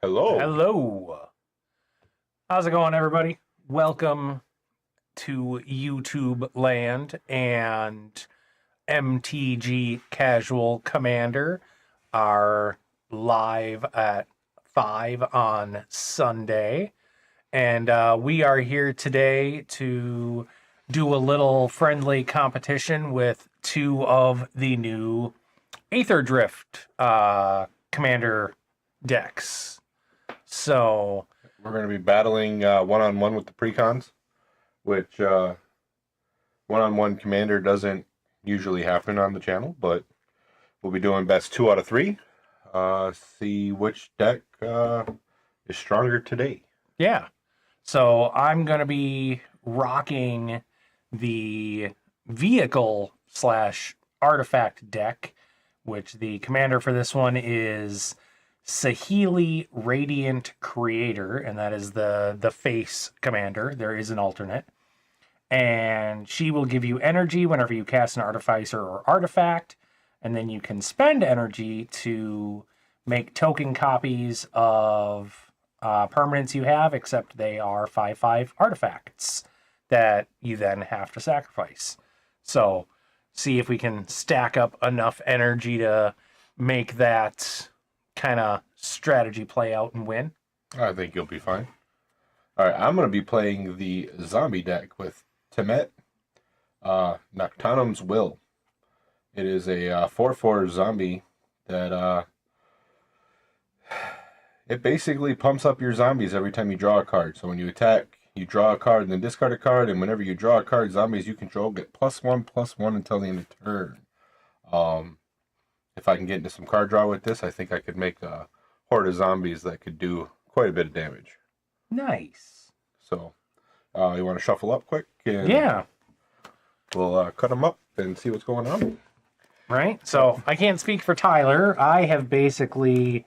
Hello. Hello. How's it going, everybody? Welcome to YouTube land and MTG Casual Commander are live at 5 on Sunday. And we are here today to do a little friendly competition with two of the new Aetherdrift Commander decks. So We're going to be battling one-on-one with the Precons, which one-on-one Commander doesn't usually happen on the channel, but we'll be doing best 2 out of 3. See which deck is stronger today. yeah. So I'm going to be rocking the vehicle / artifact deck, which the commander for this one is Saheeli Radiant Creator, and that is the face commander. There is an alternate. And she will give you energy whenever you cast an artificer or artifact, and then you can spend energy to make token copies of permanents you have, except they are 5/5 artifacts that you then have to sacrifice. So see if we can stack up enough energy to make that kind of strategy play out and win. I think you'll be fine. All right, I'm going to be playing the zombie deck with Temur Noctanum's Will. It is a 4/4 zombie that it basically pumps up your zombies every time you draw a card. So when you attack, you draw a card and then discard a card, and whenever you draw a card, zombies you control get +1/+1 until the end of the turn. If I can get into some card draw with this, I think I could make a horde of zombies that could do quite a bit of damage. Nice. So, you want to shuffle up quick? And yeah. We'll cut them up and see what's going on. Right? So I can't speak for Tyler. I have basically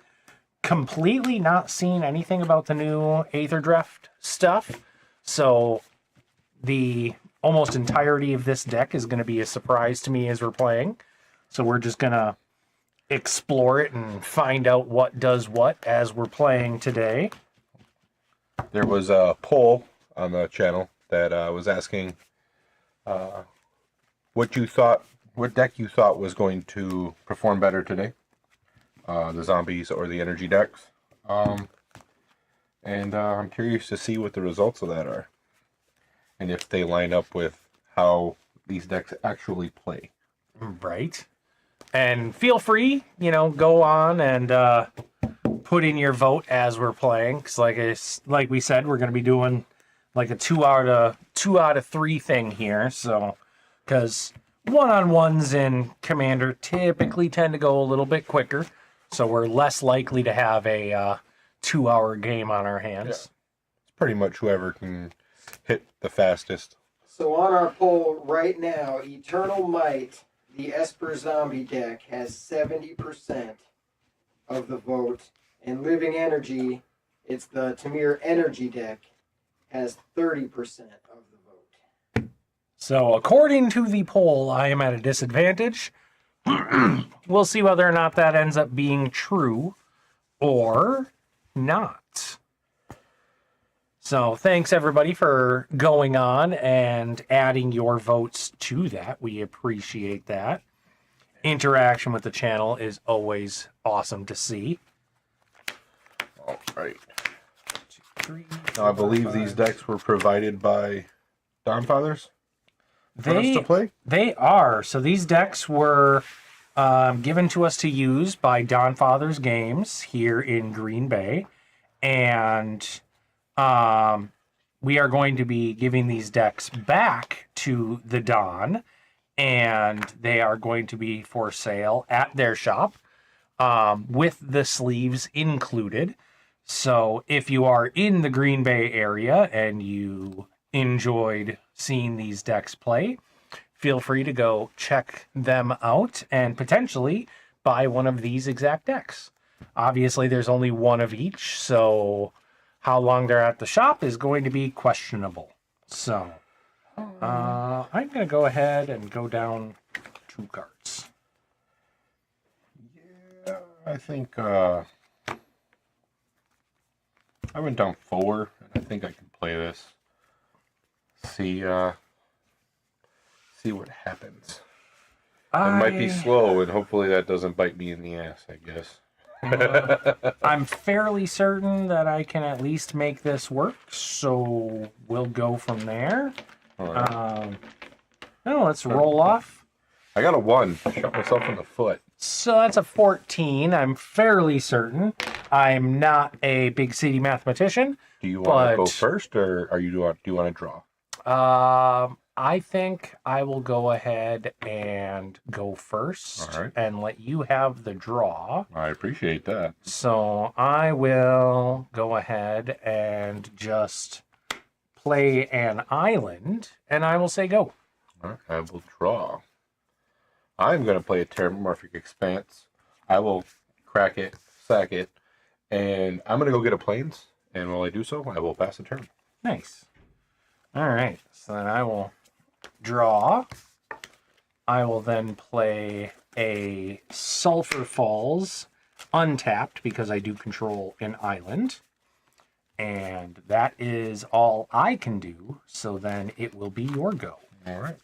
completely not seen anything about the new Aetherdrift stuff. So the almost entirety of this deck is going to be a surprise to me as we're playing. So we're just going to explore it and find out what does what as we're playing today. There was a poll on the channel that was asking what deck you thought was going to perform better today, the zombies or the energy decks. And I'm curious to see what the results of that are, and if they line up with how these decks actually play. Right. And feel free, go on and put in your vote as we're playing. Because like we said, we're going to be doing like a 2 out of 3 thing here. So, because one-on-ones in Commander typically tend to go a little bit quicker. So we're less likely to have a 2-hour game on our hands. Yeah. It's pretty much whoever can hit the fastest. So on our poll right now, Eternalmight, the Esper Zombie deck, has 70% of the vote. And Living Energy, it's the Temur Energy deck, has 30% of the vote. So according to the poll, I am at a disadvantage. We'll see whether or not that ends up being true or not. So thanks everybody for going on and adding your votes to that. We appreciate that. Interaction with the channel is always awesome to see. All right. 2, 3, Now, I believe these decks were provided by Dawnfathers for us to play. They are. So these decks were given to us to use by Dawnfathers Games here in Green Bay. And we are going to be giving these decks back to the Dawn. And they are going to be for sale at their shop with the sleeves included. So if you are in the Green Bay area and you enjoyed seeing these decks play, feel free to go check them out and potentially buy one of these exact decks. Obviously, there's only one of each, so how long they're at the shop is going to be questionable. So I'm going to go ahead and go down 2 cards. Yeah, I think I went down 4, and I think I can play this. See what happens. It might be slow, and hopefully that doesn't bite me in the ass, I guess. I'm fairly certain that I can at least make this work, so we'll go from there. All right. Now let's roll off. I got a 1. Shot myself in the foot. So that's a 14. I'm fairly certain. I'm not a big city mathematician. Do you want to go first, or do you want to draw? I think I will go ahead and go first. All right. And let you have the draw. I appreciate that. So I will go ahead and just play an island, and I will say go. All right, I will draw. I'm going to play a Terramorphic Expanse. I will crack it, sack it, and I'm going to go get a plains, and while I do so, I will pass a turn. Nice. All right, so then I will draw. I will then play a Sulphur Falls untapped because I do control an island. And that is all I can do, so then it will be your go. All right.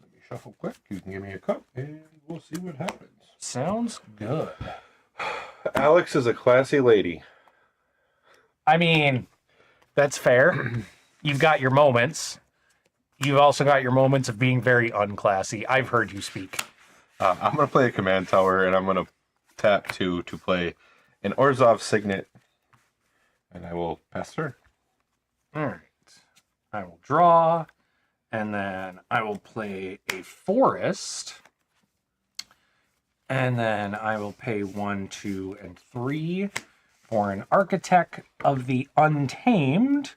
Let me shuffle quick. You can give me a cup, and we'll see what happens. Sounds good. Alex is a classy lady. I mean, that's fair. You've got your moments. You've also got your moments of being very unclassy. I've heard you speak. I'm going to play a command tower, and I'm going to tap 2 to play an Orzhov Signet, and I will pass turn. All right. I will draw, and then I will play a forest, and then I will pay 1, 2, and 3 for an Architect of the Untamed,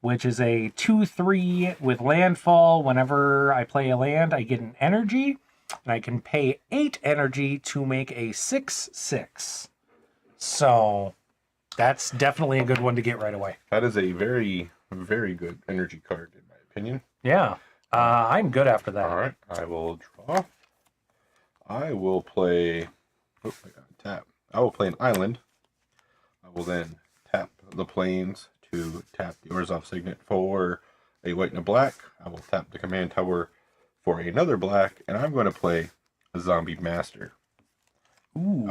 which is a 2/3 with landfall. Whenever I play a land, I get an energy, and I can pay 8 energy to make a 6/6. So that's definitely a good one to get right away. That is a very, very good energy card, in my opinion. Yeah, I'm good after that. All right, I will draw. I will play. Oh, I got a tap. I will play an island. I will then tap the plains to tap the Orzhov Signet for a white and a black. I will tap the command tower for another black, and I'm going to play a Zombie Master. Ooh.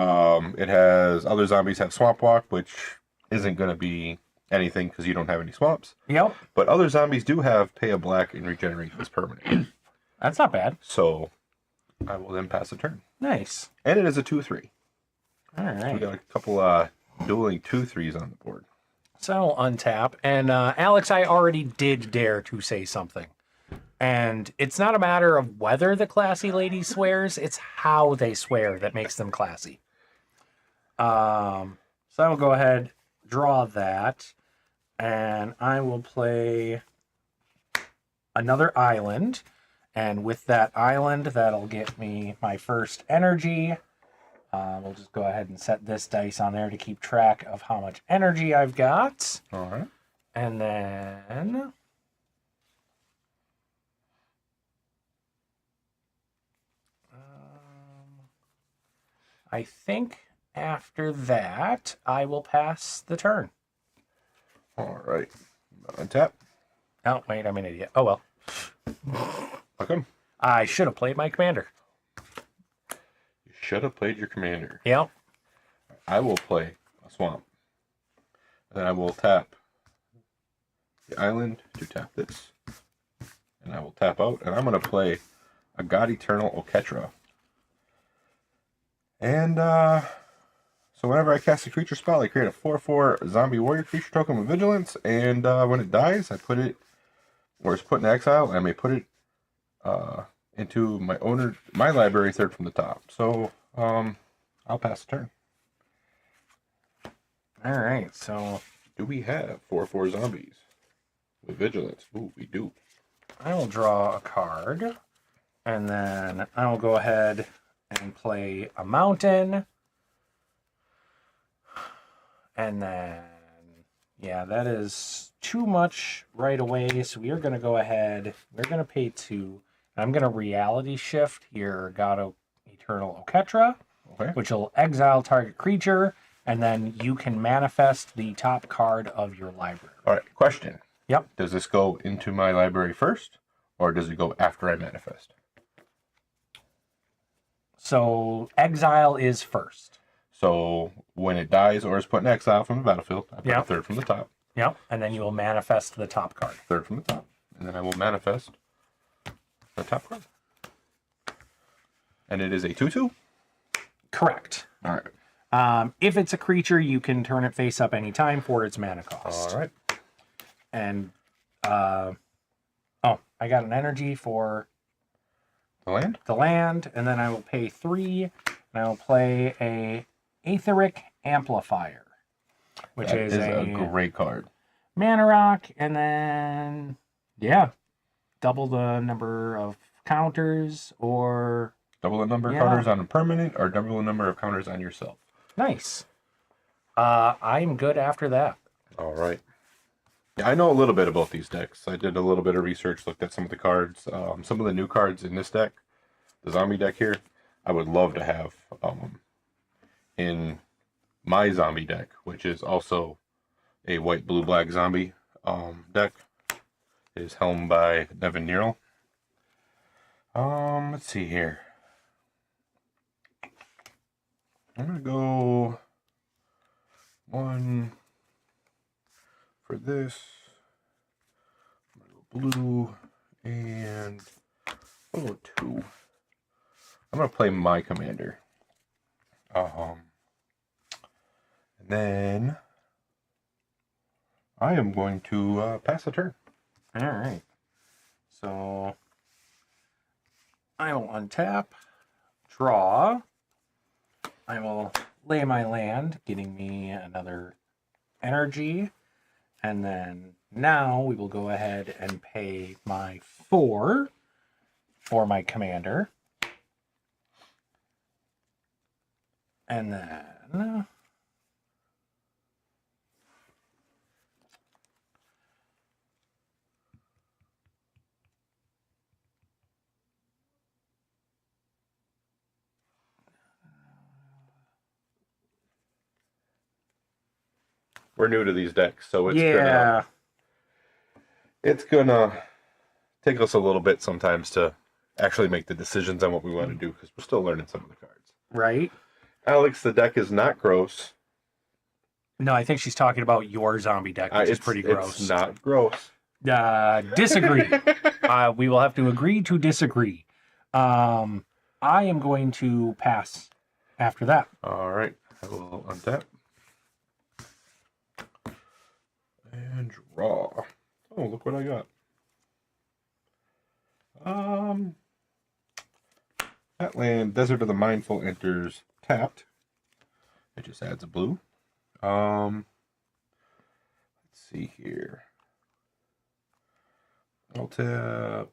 It has other zombies have Swamp Walk, which isn't going to be anything because you don't have any swamps. Yep. But other zombies do have pay a black and regenerate this permanent. That's not bad. So I will then pass a turn. Nice. And it is a 2/3. All We right. got a couple dueling 2/3s on the board. So I'll untap. And Alex, I already did dare to say something. And it's not a matter of whether the classy lady swears, it's how they swear that makes them classy. So I will go ahead, draw that, and I will play another island. And with that island, that'll get me my first energy. We'll just go ahead and set this dice on there to keep track of how much energy I've got. All right. And then I think after that, I will pass the turn. All right. Untap. Oh, wait, I'm an idiot. Oh, well. How come? I should have played my commander. You should have played your commander. Yep. I will play a swamp. And then I will tap the island to tap this. And I will tap out. And I'm going to play a God Eternal Oketra. And so whenever I cast a creature spell, I create a 4/4 zombie warrior creature token with vigilance. And when it dies, I put it, or it's put in exile, and I may put it into my library third from the top. So I'll pass the turn. All right, so Do we have 4/4 zombies with vigilance? Ooh, we do. I will draw a card, and then I will go ahead and play a mountain. And then, yeah, that is too much right away. So we are going to go ahead. We're going to pay 2. I'm going to reality shift here, God Eternal Oketra, Okay. which will exile target creature. and then you can manifest the top card of your library. All right, question. Yep. Does this go into my library first, or does it go after I manifest? So exile is first. So when it dies or is put in exile from the battlefield, I put a third from the top. Yep. And then you will manifest the top card. Third from the top. And then I will manifest the top card. And it is a 2/2? Correct. All right. If it's a creature, you can turn it face up anytime for its mana cost. All right. And I got an energy for The land? and then I will pay 3, and I will play a Aetheric Amplifier, which That is a great card. mana rock, and then double the number of counters, or Double the number of counters on a permanent, or double the number of counters on yourself. nice. I'm good after that. All right. Yeah, I know a little bit about these decks. I did a little bit of research, looked at some of the cards. Some of the new cards in this deck, the zombie deck here, I would love to have in my zombie deck, which is also a white, blue, black zombie deck. It is helmed by Devin Nero. Let's see here. I'm going to go 1 for this. I'm going to go blue and I'll go 2. I'm going to play my commander. And then I am going to pass the turn. All right. So I will untap, draw. I will lay my land, getting me another energy. And then now we will go ahead and pay my 4 for my commander. And then We're new to these decks, so it's gonna take us a little bit sometimes to actually make the decisions on what we want to do, because we're still learning some of the cards. right. Alex, the deck is not gross. No, I think she's talking about your zombie deck, which is pretty gross. It's not gross. Disagree. We will have to agree to disagree. I am going to pass after that. All right, I will untap and draw. Oh, look what I got. That land, Desert of the Mindful, enters tapped. It just adds a blue. Let's see here. I'll tap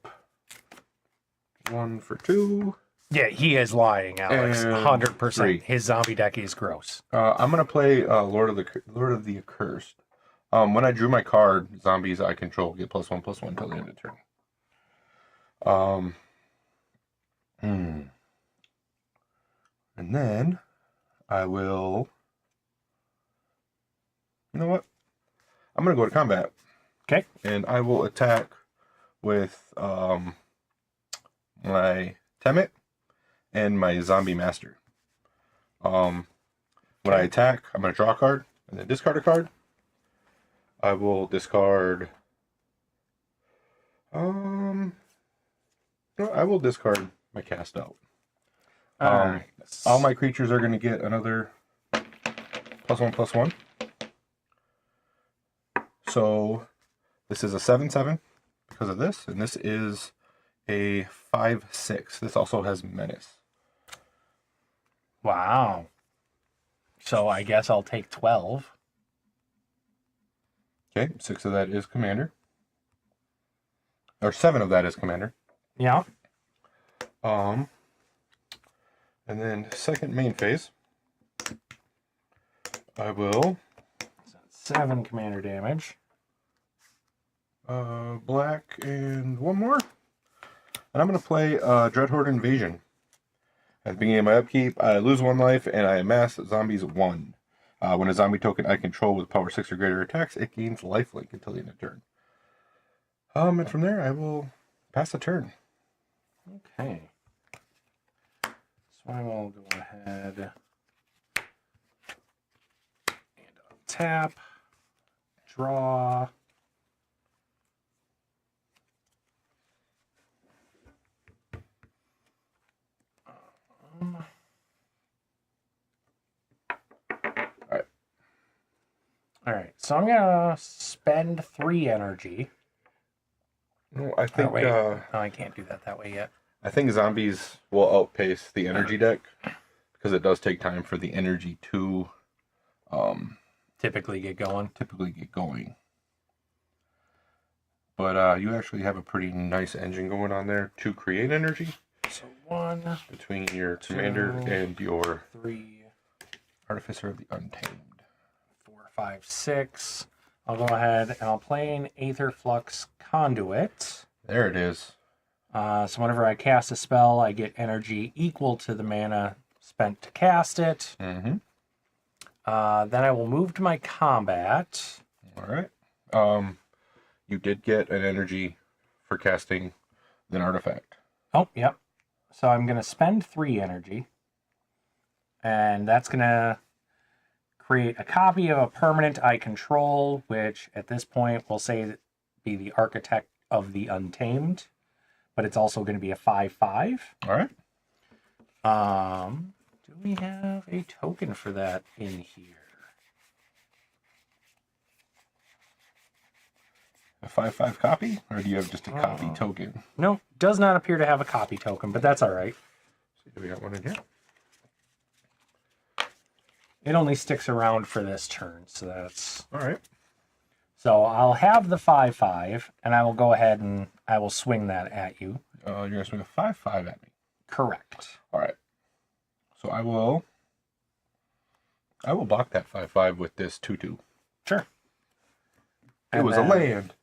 1 for 2. Yeah, he is lying, Alex. And 100%. 3. His zombie deck is gross. I'm gonna play Lord of the Accursed. When I drew my card, zombies I control get +1/+1 until the end of the turn. And then I will. You know what? I'm gonna go to combat. Okay. And I will attack with my Temur and my Zombie Master. When I attack, I'm gonna draw a card and then discard a card. I will discard. No, I will discard my cast out. All my creatures are going to get another +1/+1. So this is a 7/7 because of this, and this is a 5/6. This also has menace. Wow. So I guess I'll take 12. Okay, 6 of that is commander. Or 7 of that is commander. Yeah. And then second main phase, I will 7 commander damage. black and 1 more. And I'm going to play Dreadhorde Invasion. At the beginning of my upkeep, I lose 1 life and I amass zombies 1. When a zombie token I control with power 6 or greater attacks, it gains lifelink until the end of turn. And from there, I will pass the turn. Okay. So I will go ahead and untap, draw. All right, so I'm gonna spend 3 energy. No, I think wait, no, I can't do that way yet. I think zombies will outpace the energy deck because it does take time for the energy to Typically get going. But you actually have a pretty nice engine going on there to create energy. So 1 between your commander and your 3 Artificer of the Untamed. 4, 5, 6. I'll go ahead and I'll play an Aether Flux Conduit. There it is. So whenever I cast a spell, I get energy equal to the mana spent to cast it. Mm-hmm. Then I will move to my combat. All right. You did get an energy for casting an artifact. Oh, yep. So I'm going to spend 3 energy. And that's going to create a copy of a permanent I control, which at this point we'll say be the Architect of the Untamed. But it's also going to be a 5/5. All right. Do we have a token for that in here? A 5/5 copy? Or do you have just a copy token? No, does not appear to have a copy token, but that's all right. So we got one in here. It only sticks around for this turn, so that's... All right. So I'll have the 5/5, and I will go ahead and I will swing that at you. You're going to swing a 5/5 at me. Correct. All right. So I will block that 5/5 with this 2/2. Sure. It was a land.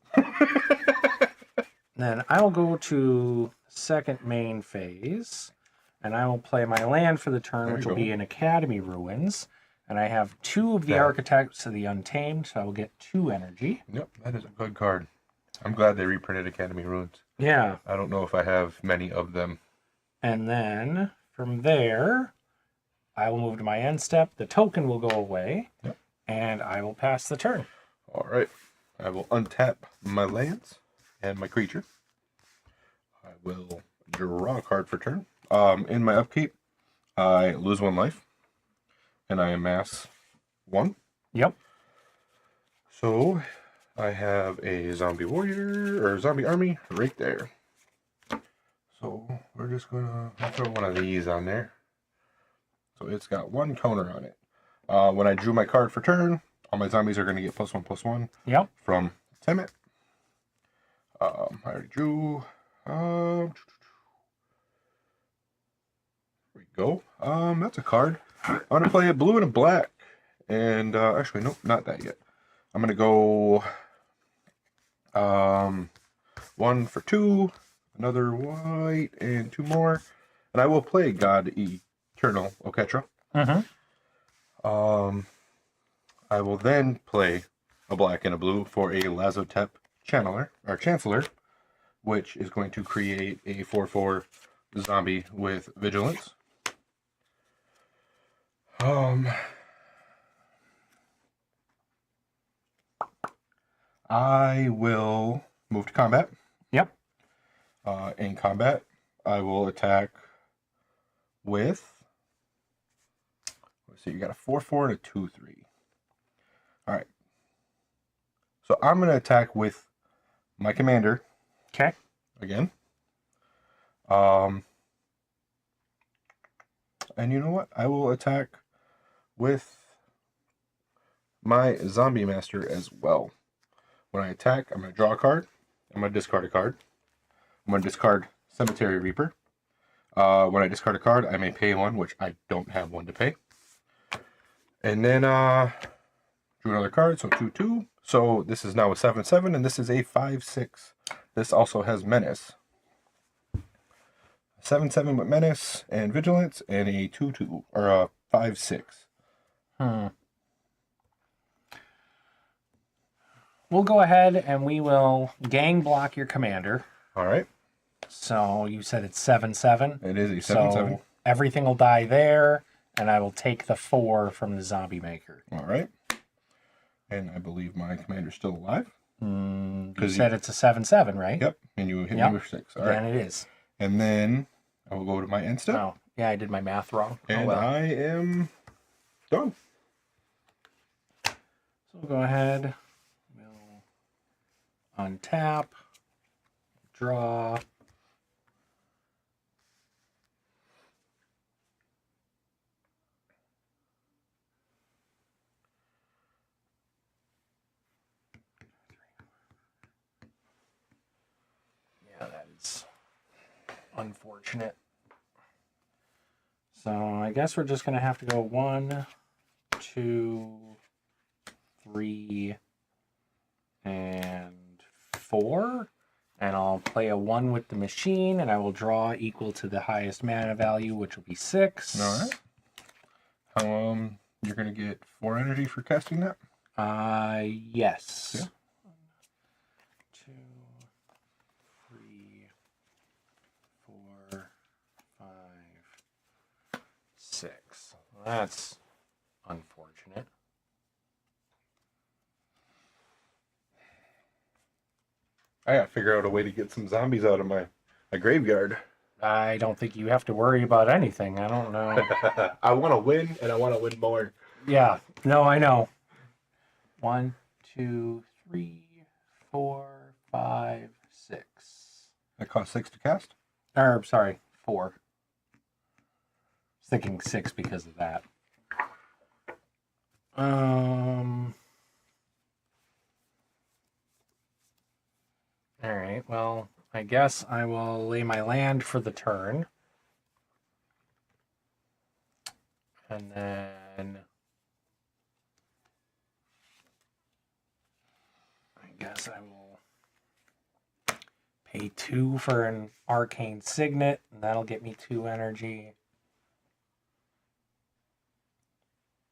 Then I will go to second main phase, and I will play my land for the turn, which will be in Academy Ruins. And I have 2 of the Architects of the Untamed, so I will get 2 energy. Yep, that is a good card. I'm glad they reprinted Academy Ruins. Yeah. I don't know if I have many of them. And then from there, I will move to my end step. The token will go away, and I will pass the turn. All right. I will untap my lands and my creature. I will draw a card for turn. In my upkeep, I lose 1 life, and I amass 1. Yep. So I have a zombie warrior or zombie army right there. So we're just gonna throw one of these on there. So it's got 1 counter on it. When I drew my card for turn, all my zombies are going to get +1/+1. Yep. From Temur. I already drew. There we go. That's a card. I'm going to play a blue and a black. And actually, nope, not that yet. I'm going to go 1 for 2, another white, and 2 more. And I will play God Eternal Oketra. I will then play a black and a blue for a Lazotep Chancellor, which is going to create a 4/4 zombie with vigilance. I will move to combat. Yep. In combat, I will attack with... Let's see, you got a 4/4 and a 2/3. All right. So I'm going to attack with my commander. Okay. Again. And you know what? I will attack with my zombie master as well. When I attack, I'm going to draw a card. I'm going to discard a card. I'm going to discard Cemetery Reaper. When I discard a card, I may pay 1, which I don't have 1 to pay. And then drew another card, so 2/2. So this is now a 7/7, and this is a 5/6. This also has Menace. 7/7 with Menace and Vigilance, and a 2/2 or a 5/6. we'll go ahead and we will gang block your commander. All right. So you said it's 7/7. It is a 7/7. So everything will die there, and I will take the 4 from the zombie maker. All right. And I believe my commander's still alive. You said it's a 7/7, right? Yep. And you hit me with 6. All right. Then it is. And then I will go to my end step. Oh, yeah, I did my math wrong. And I am done. So we'll go ahead. We'll untap. Draw. Yeah, that is unfortunate. So I guess we're just going to have to go 1, 2, 3, and 4. And I'll play a 1 with the machine, and I will draw equal to the highest mana value, which will be 6. All right. You're going to get 4 energy for casting that? Yes. Yeah. 1, 2, 3, 4, 5, 6. That's unfortunate. I gotta figure out a way to get some zombies out of my graveyard. I don't think you have to worry about anything. I don't know. I want to win, and I want to win more. Yeah. No, I know. 1, 2, 3, 4, 5, 6. That costs 6 to cast? Or, sorry, 4. I was thinking 6 because of that. Alright, well, I guess I will lay my land for the turn. And then I guess I will pay 2 for an arcane signet, and that'll get me 2 energy.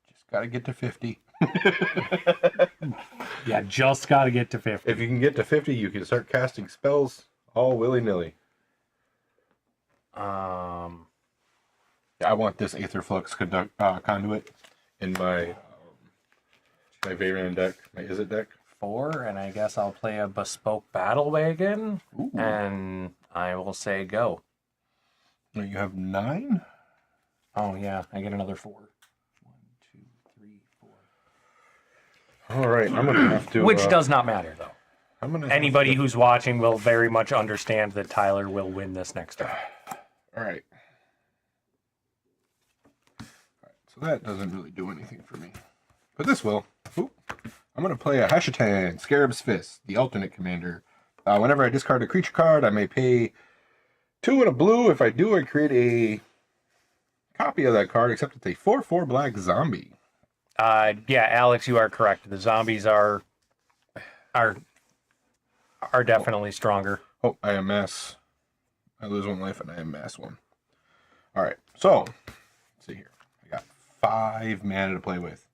Just gotta get to 50. Yeah, just gotta get to 50. If you can get to 50, you can start casting spells all willy-nilly. I want this Aetherflux conduit in my Varian deck, my Izzet deck. 4, and I guess I'll play a bespoke battle wagon. Ooh. And I will say go. Now you have 9? Oh yeah, I get another 4. 1, 2, 3, 4. All right, I'm gonna have to. Which does not matter though. I'm gonna. Anybody who's watching will very much understand that Tyler will win this next turn. All right. So that doesn't really do anything for me, but this will. Ooh. I'm gonna play a Hashatan, Scarab's Fist, the alternate commander. Whenever I discard a creature card, I may pay 2 and a blue. If I do, I create a copy of that card, except it's a 4/4 black zombie. Yeah, Alex, you are correct. The zombies are definitely stronger. Oh, I amass. I lose 1 life and I amass 1. All right, so let's see here. I got 5 mana to play with.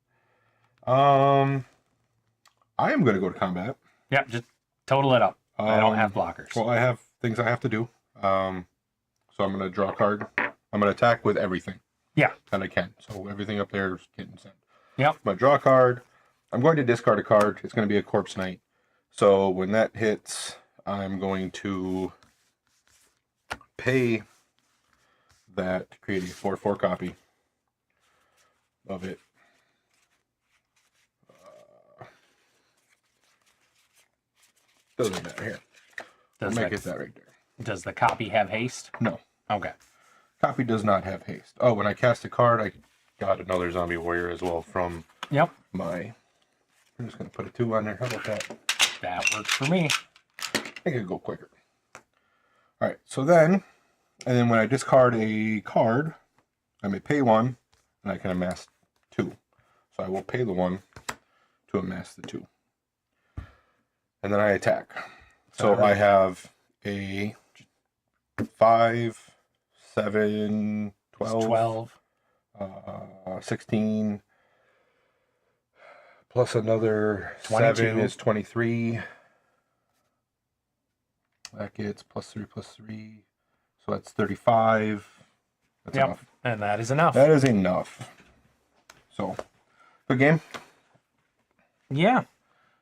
I am going to go to combat. Yeah, just total it up. I don't have blockers. Well, I have things I have to do. So I'm going to draw a card. I'm going to attack with everything. Yeah. That I can. So everything up there is getting sent. Yep. I'm going to draw a card. I'm going to discard a card. It's going to be a Corpse Knight. So when that hits, I'm going to pay that to create a 4/4 copy of it. Doesn't matter here. I'll make it that right there. Does the copy have haste? No. Okay. Copy does not have haste. Oh, when I cast a card, I got another zombie warrior as well from Yep. my... I'm just going to put a 2 on there. How about that? That works for me. I think it'll go quicker. Alright, so then... And then when I discard a card, I may pay 1, and I can amass 2. So I will pay the 1 to amass the 2. And then I attack. So I have a 5, 7, 12, 12. 16, Plus another 22. 7 is 23. That gets +3/+3. So that's 35. That's Yep. enough. And that is enough. That is enough. So, good game. Yeah.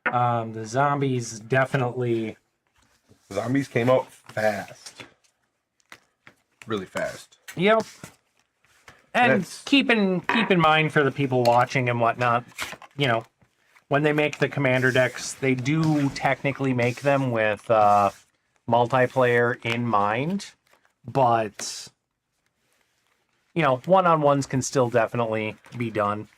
The zombies definitely. Zombies came out fast. Really fast. Yep. And That's- keep in mind for the people watching and whatnot, you know, when they make the commander decks, they do technically make them with multiplayer in mind, but you know, one-on-ones can still definitely be done.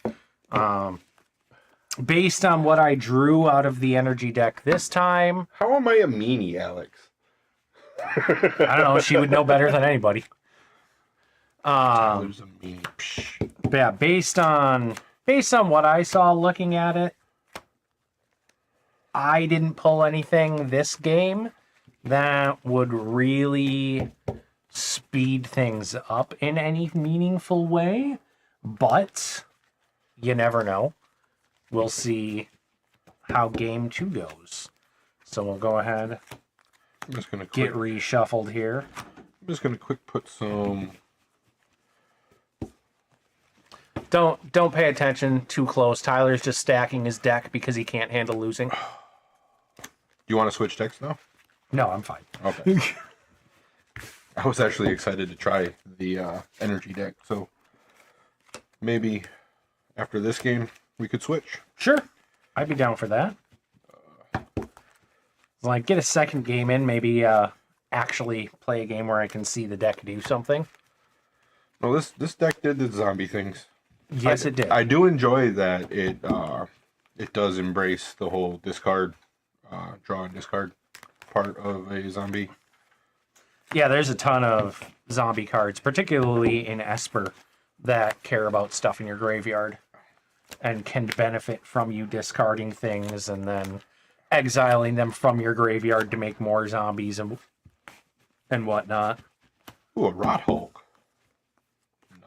Based on what I drew out of the energy deck this time, How am I a meanie, Alex? I don't know, she would know better than anybody. Tyler's a meanie. Psh. But yeah, based on what I saw looking at it, I didn't pull anything this game that would really speed things up in any meaningful way, but you never know. We'll see how game 2 goes. So we'll go ahead, I'm just gonna get reshuffled here. quick put some. Don't pay attention too close. Tyler's just stacking his deck because he can't handle losing. Do you want to switch decks now? No, I'm fine. Okay. I was actually excited to try the energy deck, so maybe after this game we could switch. Sure. I'd be down for that. Like, get a second game in, maybe actually play a game where I can see the deck do something. No, this deck did the zombie things. Yes, it did. I do enjoy that it does embrace the whole discard, draw and discard part of a zombie. Yeah, there's a ton of zombie cards, particularly in Esper, that care about stuff in your graveyard and can benefit from you discarding things and then exiling them from your graveyard to make more zombies and whatnot. Ooh, a Rot Hulk.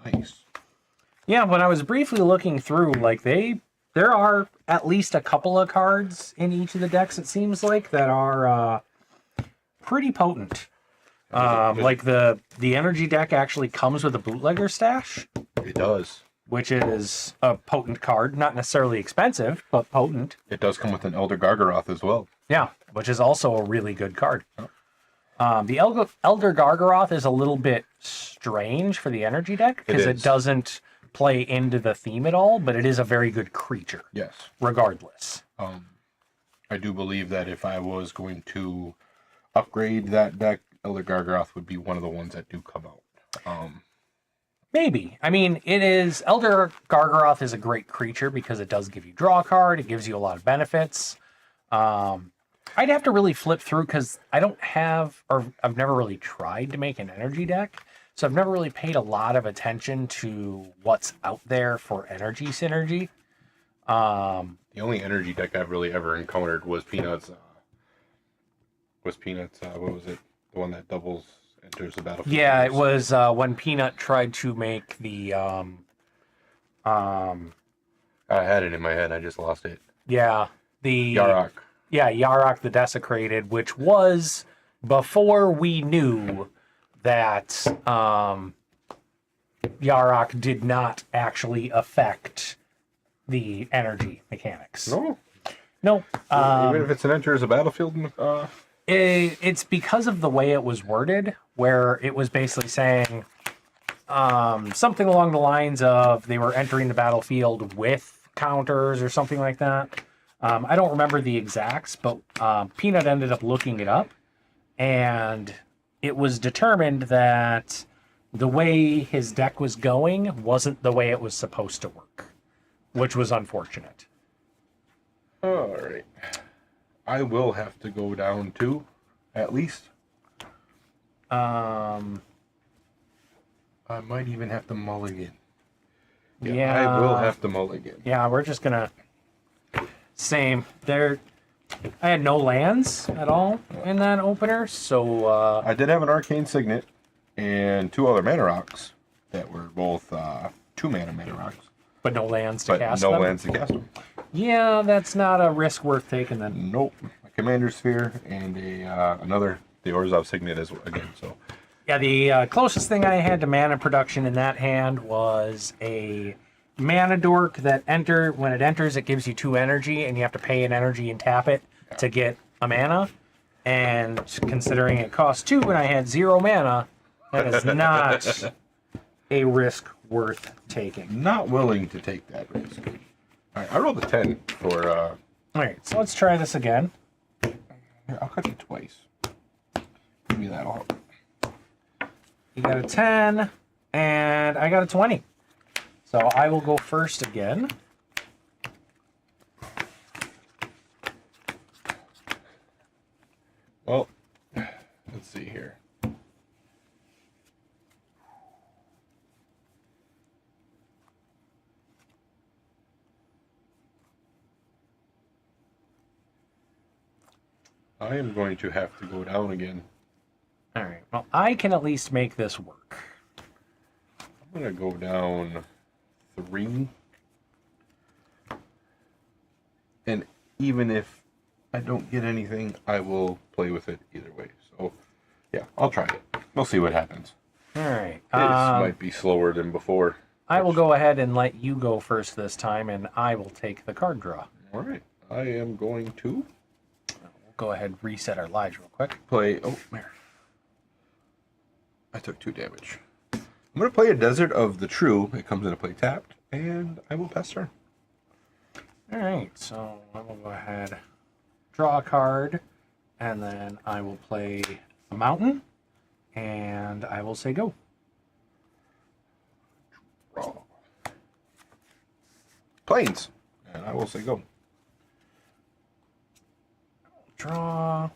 Nice. Yeah, when I was briefly looking through, like there are at least a couple of cards in each of the decks, it seems like, that are pretty potent. Like the energy deck actually comes with a bootlegger stash, It does. which is a potent card, not necessarily expensive, but potent. It does come with an Elder Gargaroth as well. Yeah, which is also a really good card. The Elder Gargaroth is a little bit strange for the energy deck because it is. doesn't play into the theme at all, but it is a very good creature, Yes. regardless. I do believe that if I was going to upgrade that deck, Elder Gargaroth would be one of the ones that do come out. Maybe. I mean, it is... Elder Gargaroth is a great creature because it does give you draw a card. It gives you a lot of benefits. I'd have to really flip through because I don't have... or I've never really tried to make an energy deck. So I've never really paid a lot of attention to what's out there for energy synergy. The only energy deck I've really ever encountered was Peanuts. What was it? The one that doubles, enters the battlefield. Yeah, it was when Peanut tried to make the... I had it in my head. I just lost it. yeah, the... Yarok. Yeah, Yarok the Desecrated, which was before we knew that Yarok did not actually affect the energy mechanics. No. No. Even if it's an enters a battlefield. It's because of the way it was worded, where it was basically saying something along the lines of they were entering the battlefield with counters or something like that. I don't remember the exacts, but Peanut ended up looking it up, and it was determined that the way his deck was going wasn't the way it was supposed to work, which was unfortunate. All right. I will have to go down to, at least. I might even have to mulligan. Yeah. I will have to mulligan. Yeah, we're just gonna... Same. I had no lands at all in that opener, so... I did have an Arcane Signet and 2 other Mana Rocks that were both 2 mana Mana Rocks. but no lands to But cast no them. lands to cast them. Yeah, that's not a risk worth taking then. Nope. A Commander Sphere and another the Orzhov Signet as again. So Yeah, the closest thing I had to mana production in that hand was a mana dork that when it enters, it gives you 2 energy, and you have to pay an energy and tap it to get a mana. And considering it costs 2 and I had 0 mana, that is not a risk worth taking. not willing to take that risk. All right, I rolled a 10 for. All right, so let's try this again. Here, I'll cut you twice. Maybe that'll help. You got a 10, and I got a 20. So I will go first again. Well, let's see here. I am going to have to go down again. All right, well, I can at least make this work. I'm going to go down 3. And even if I don't get anything, I will play with it either way. So, yeah, I'll try it. We'll see what happens. All right. This might be slower than before. I will go ahead and let you go first this time, and I will take the card draw. All right. I am going to We'll go ahead and reset our lives real quick. play... Oh, there. I took 2 damage. I'm going to play a Desert of the True. It comes into play tapped, and I will pass turn. All right, so I will go ahead, draw a card, and then I will play a mountain, and I will say go. Draw. Plains, and I will say go. Draw,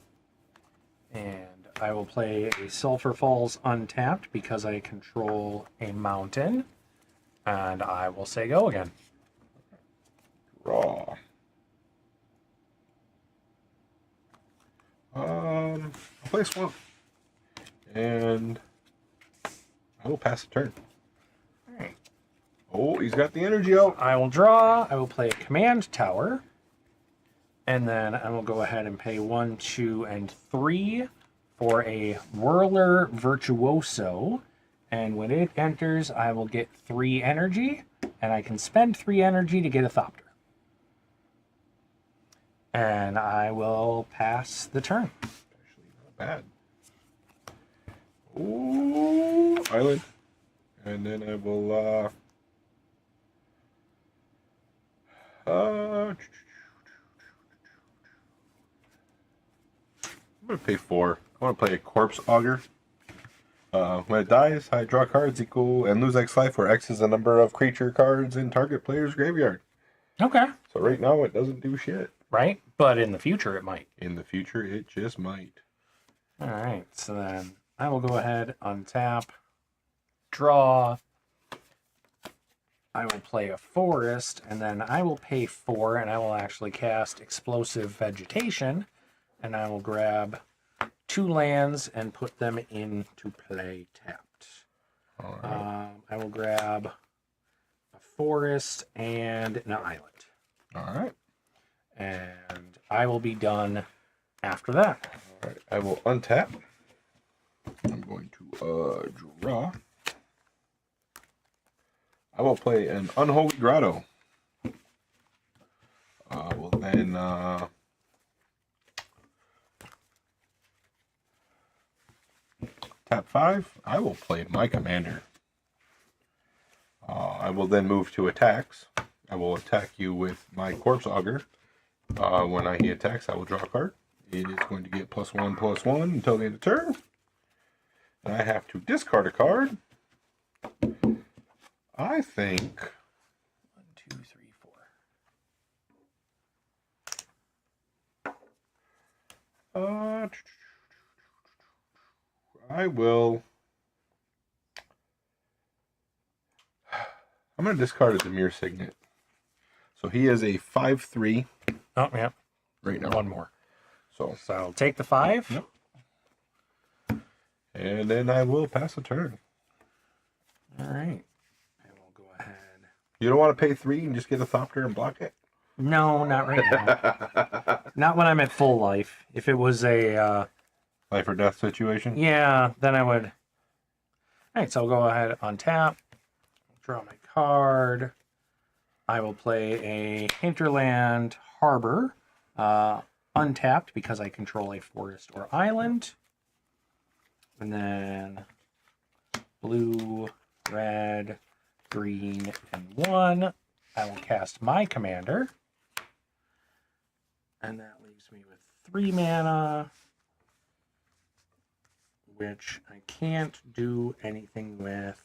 and I will play a Sulphur Falls untapped because I control a mountain, and I will say go again. Draw. I'll play a Swamp. And I will pass the turn. All right. Oh, he's got the energy out. I will draw, I will play a command tower, and then I will go ahead and pay 1, 2, and 3 for a Whirler Virtuoso, and when it enters, I will get 3 energy, and I can spend 3 energy to get a Thopter. And I will pass the turn. Actually, not bad. Ooh, island. And then I will, I'm going to pay 4. I want to play a Corpse Augur. When it dies, I draw cards equal and lose X life, where X is the number of creature cards in target player's graveyard. Okay. So right now it doesn't do shit. Right? But in the future, it might. In the future, it just might. All right. So then I will go ahead, untap, draw. I will play a forest, and then I will pay 4, and I will actually cast Explosive Vegetation, and I will grab 2 lands and put them into play tapped. All right. I will grab a forest and an island. All right. And I will be done after that. All right. I will untap. I'm going to draw. I will play an Unholy Grotto. Will then tap 5. I will play my commander. I will then move to attacks. I will attack you with my Corpse Augur. When he attacks, I will draw a card. It is going to get +1/+1 until the end of turn. And I have to discard a card. I think 1, 2, 3, 4. I will. I'm going to discard a Temur Signet. So he is a 5/3 Oh, yeah. right now. 1 more. So So I'll take the 5. Yep. And then I will pass a turn. All right. I will go ahead. You don't want to pay 3 and just get a Thopter and block it? No, not right now. Not when I'm at full life. If it was a, Life or death situation? yeah, then I would. All right, so I'll go ahead, untap, draw my card. I will play a Hinterland Harbor, untapped because I control a forest or island. And then blue, red, green, and 1. I will cast my commander. And that leaves me with 3 mana, which I can't do anything with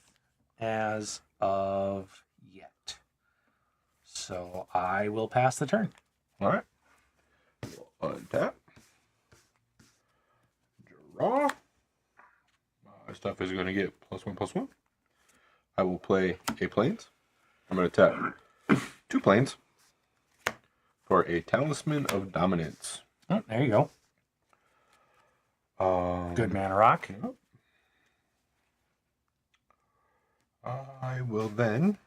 as of yet. So I will pass the turn. All right. Untap. Draw. My stuff is going to get +1/+1. I will play a plains. I'm going to tap 2 plains for a Talisman of Dominance. Oh, there you go. Good mana rock. Yep. I will then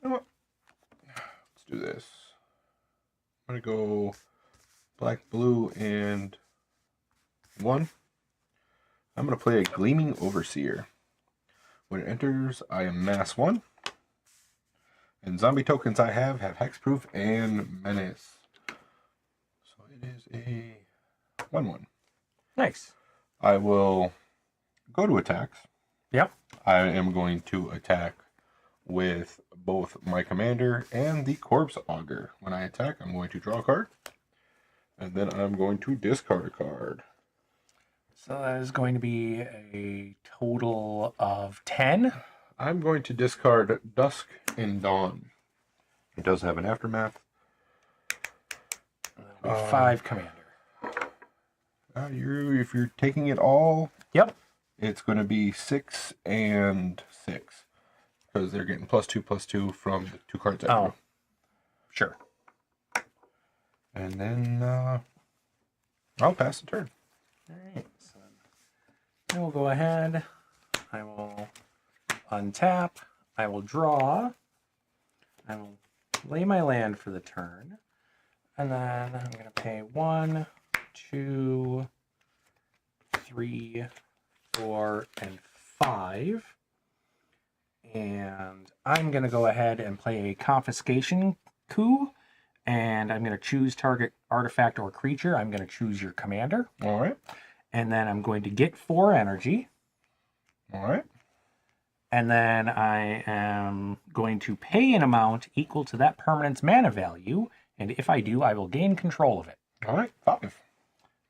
you know what? Let's do this. I'm gonna go black, blue, and 1. I'm gonna play a Gleaming Overseer. When it enters, I amass 1. And zombie tokens I have hexproof and menace. So it is a 1/1. Nice. I will go to attacks. Yep. I am going to attack with both my commander and the Corpse Augur. When I attack, I'm going to draw a card. And then I'm going to discard a card. So that is going to be a total of 10. I'm going to discard Dusk and Dawn. It does have an aftermath. That'll be 5 commander. If you're taking it all, Yep. it's going to be 6 and 6. Because they're getting +2/+2 from the 2 cards I drew. Oh, sure. And then I'll pass the turn. All right. So I will go ahead. I will untap. I will draw. I will play my land for the turn. And then I'm going to pay 1, 2, 3, 4, and 5. And I'm going to go ahead and play a confiscation coup. And I'm going to choose target artifact or creature. I'm going to choose your commander. All right. And then I'm going to get 4 energy. All right. And then I am going to pay an amount equal to that permanent's mana value. And if I do, I will gain control of it. All right. 5.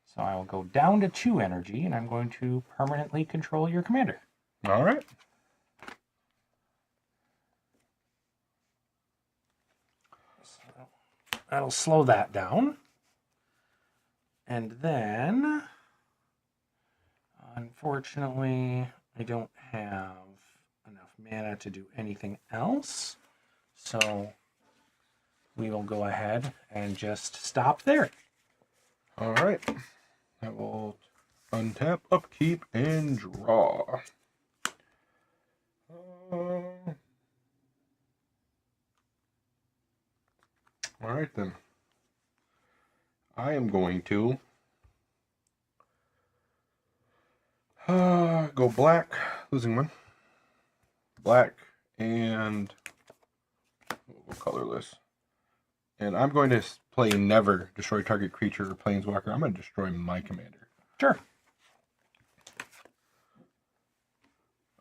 So I will go down to 2 energy, and I'm going to permanently control your commander. All right. So that'll slow that down. And then, unfortunately, I don't have enough mana to do anything else. So we will go ahead and just stop there. All right. I will untap, upkeep, and draw. All right, then. I am going to go black, losing 1. Black and colorless. And I'm going to play Never destroy target creature or planeswalker. I'm going to destroy my commander. Sure.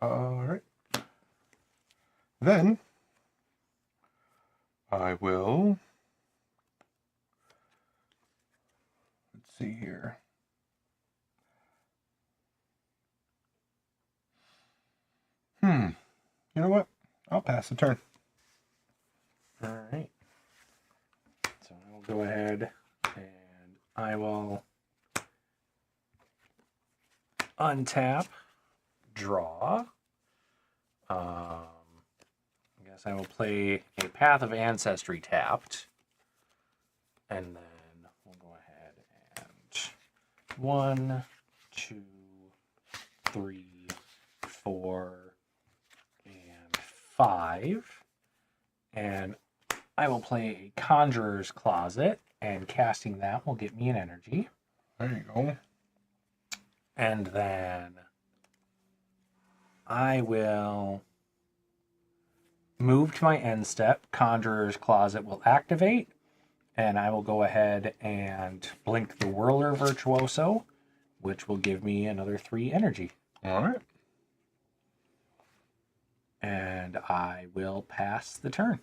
All right. Then I will. Let's see here. You know what? I'll pass the turn. All right. So I will go ahead and I will untap, draw. I guess I will play a Path of Ancestry tapped. And then we'll go ahead and 1, 2, 3, 4, and 5. And I will play a Conjurer's Closet, and casting that will get me an energy. There you go. And then I will move to my end step. Conjurer's Closet will activate, and I will go ahead and blink the Whirler Virtuoso, which will give me another 3 energy. All right. And I will pass the turn.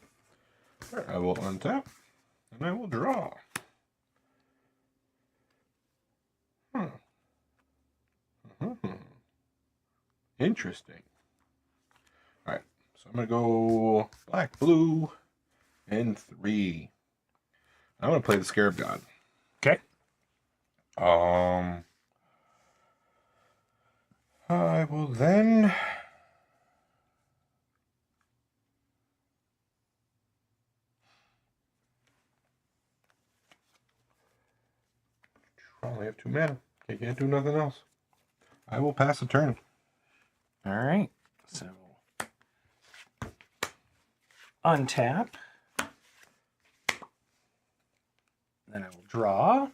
All right, I will untap, and I will draw. Interesting. All right, so I'm gonna go black, blue, and 3. I'm gonna play the Scarab God. Okay. I will then I only have 2 mana. I can't do nothing else. I will pass the turn. All right. So untap. Then I will draw.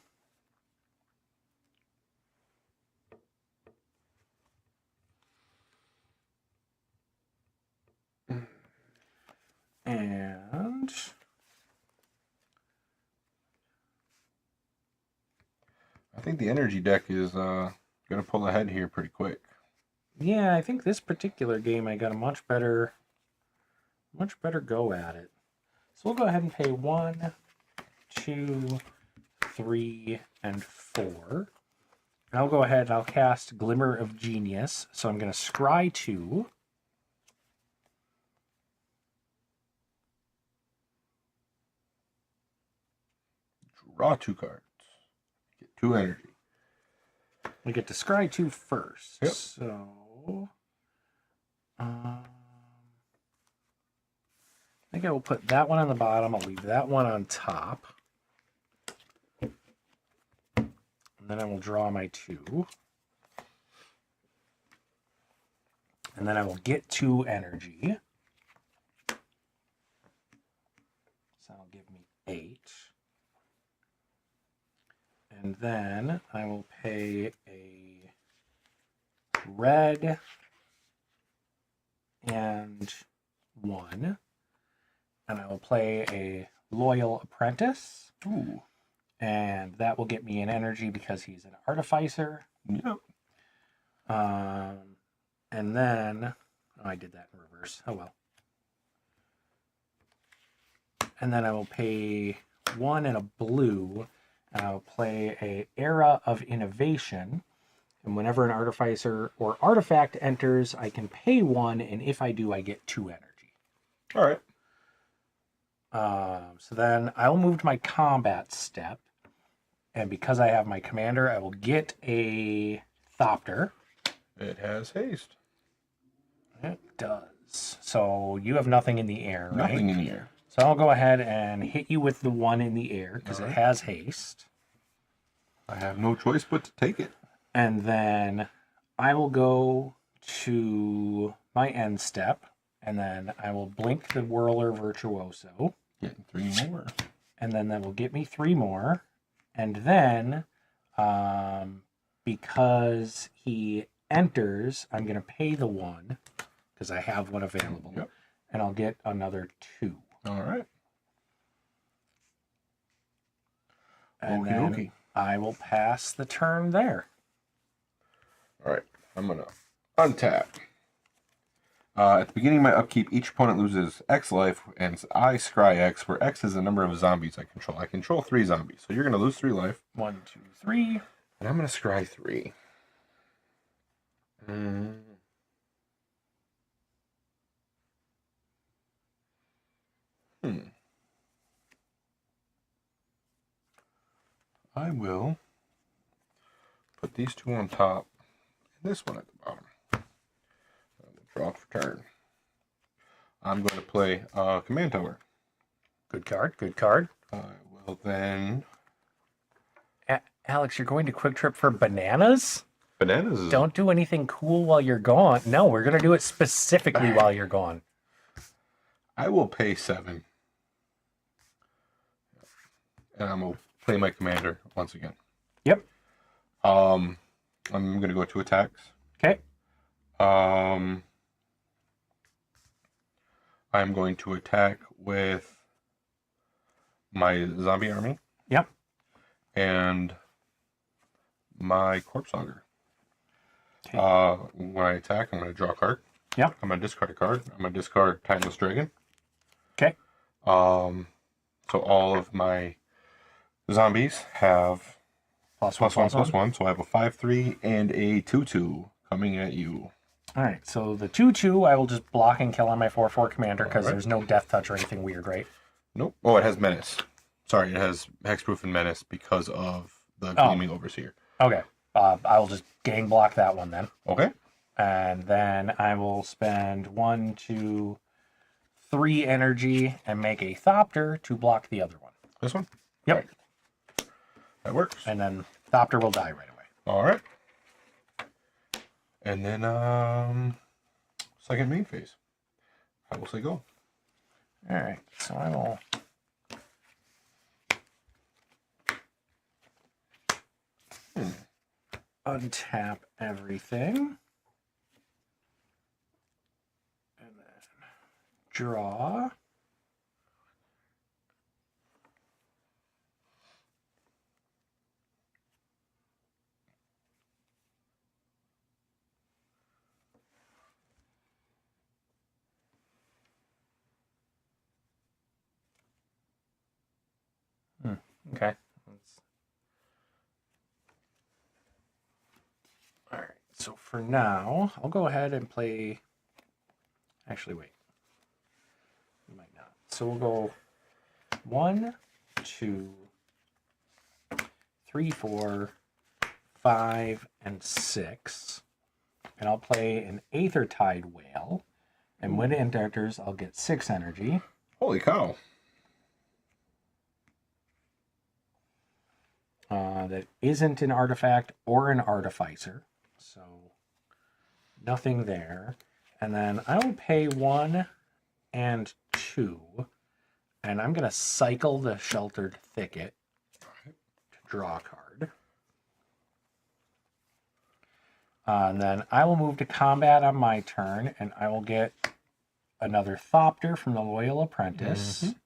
And I think the energy deck is going to pull ahead here pretty quick. yeah, I think this particular game I got a much better go at it. So we'll go ahead and pay 1, 2, 3, and 4. And I'll go ahead and I'll cast Glimmer of Genius. So I'm going to scry 2. Draw 2 cards. Get 2 energy. We get to scry 2 first. Yep. So I think I will put that one on the bottom. I'll leave that one on top. And then I will draw my 2. And then I will get 2 energy. So that'll give me 8. And then I will pay a red and 1. And I will play a Loyal Apprentice. Ooh. And that will get me an energy because he's an Artificer. Yep. And then, oh, I did that in reverse. Oh, well. And then I will pay 1 and a blue. And I'll play a Era of Innovation. And whenever an Artificer or Artifact enters, I can pay 1. And if I do, I get 2 energy. All right. So then I'll move to my combat step. And because I have my commander, I will get a Thopter. It has haste. It does. So you have nothing in the air, right? Nothing in the air. So I'll go ahead and hit you with the 1 in the air because it has haste. I have no choice but to take it. And then I will go to my end step. And then I will blink the Whirler Virtuoso. Getting 3 more. And then that will get me 3 more. And then, because he enters, I'm going to pay the 1 because I have one available. Yep. And I'll get another 2. All right. And Okie then dokie. I will pass the turn there. All right. I'm going to untap. At the beginning of my upkeep, each opponent loses X life, and I scry X, where X is the number of zombies I control. I control 3 zombies, so you're going to lose 3 life. 1, 2, 3. And I'm going to scry 3. I will put these 2 on top, and this one at the bottom. I will draw for turn. I'm going to play Command Tower. Good card, good card. I will then... Alex, you're going to Quick Trip for bananas? Bananas is... Don't do anything cool while you're gone. No, we're going to do it specifically while you're gone. I will pay 7. And I'm going to play my commander once again. Yep. I'm going to go to attacks. Okay. I'm going to attack with my zombie army. Yep. And my corpse auger. Okay. When I attack, I'm going to draw a card. Yep. I'm going to discard a card. I'm going to discard Timeless Dragon. Okay. So all of my zombies have +1/+1. So I have a 5/3 and a 2/2 coming at you. All right. So the 2/2, I will just block and kill on my 4/4 commander because Alright. there's no death touch or anything weird, right? Nope. Oh, it has menace. Sorry, it has hexproof and menace because of the gleaming overseer. Okay. I will just gang block that one then. Okay. And then I will spend 1, 2, 3 energy and make a Thopter to block the other one. This one? Yep. Right. That works. And then Thopter will die right away. All right. And then second main phase. I will say go. All right. So I will untap everything. And then draw. Okay. All right. So for now, I'll go ahead and play. Actually, wait. We might not. So we'll go 1, 2, 3, 4, 5, and 6. And I'll play an Aethertide Whale. And when it enters, I'll get 6 energy. Holy cow. That isn't an artifact or an artificer. So nothing there. And then I will pay 1 and 2. And I'm going to cycle the Sheltered Thicket to draw a card. And then I will move to combat on my turn, and I will get another Thopter from the Loyal Apprentice. Mm-hmm.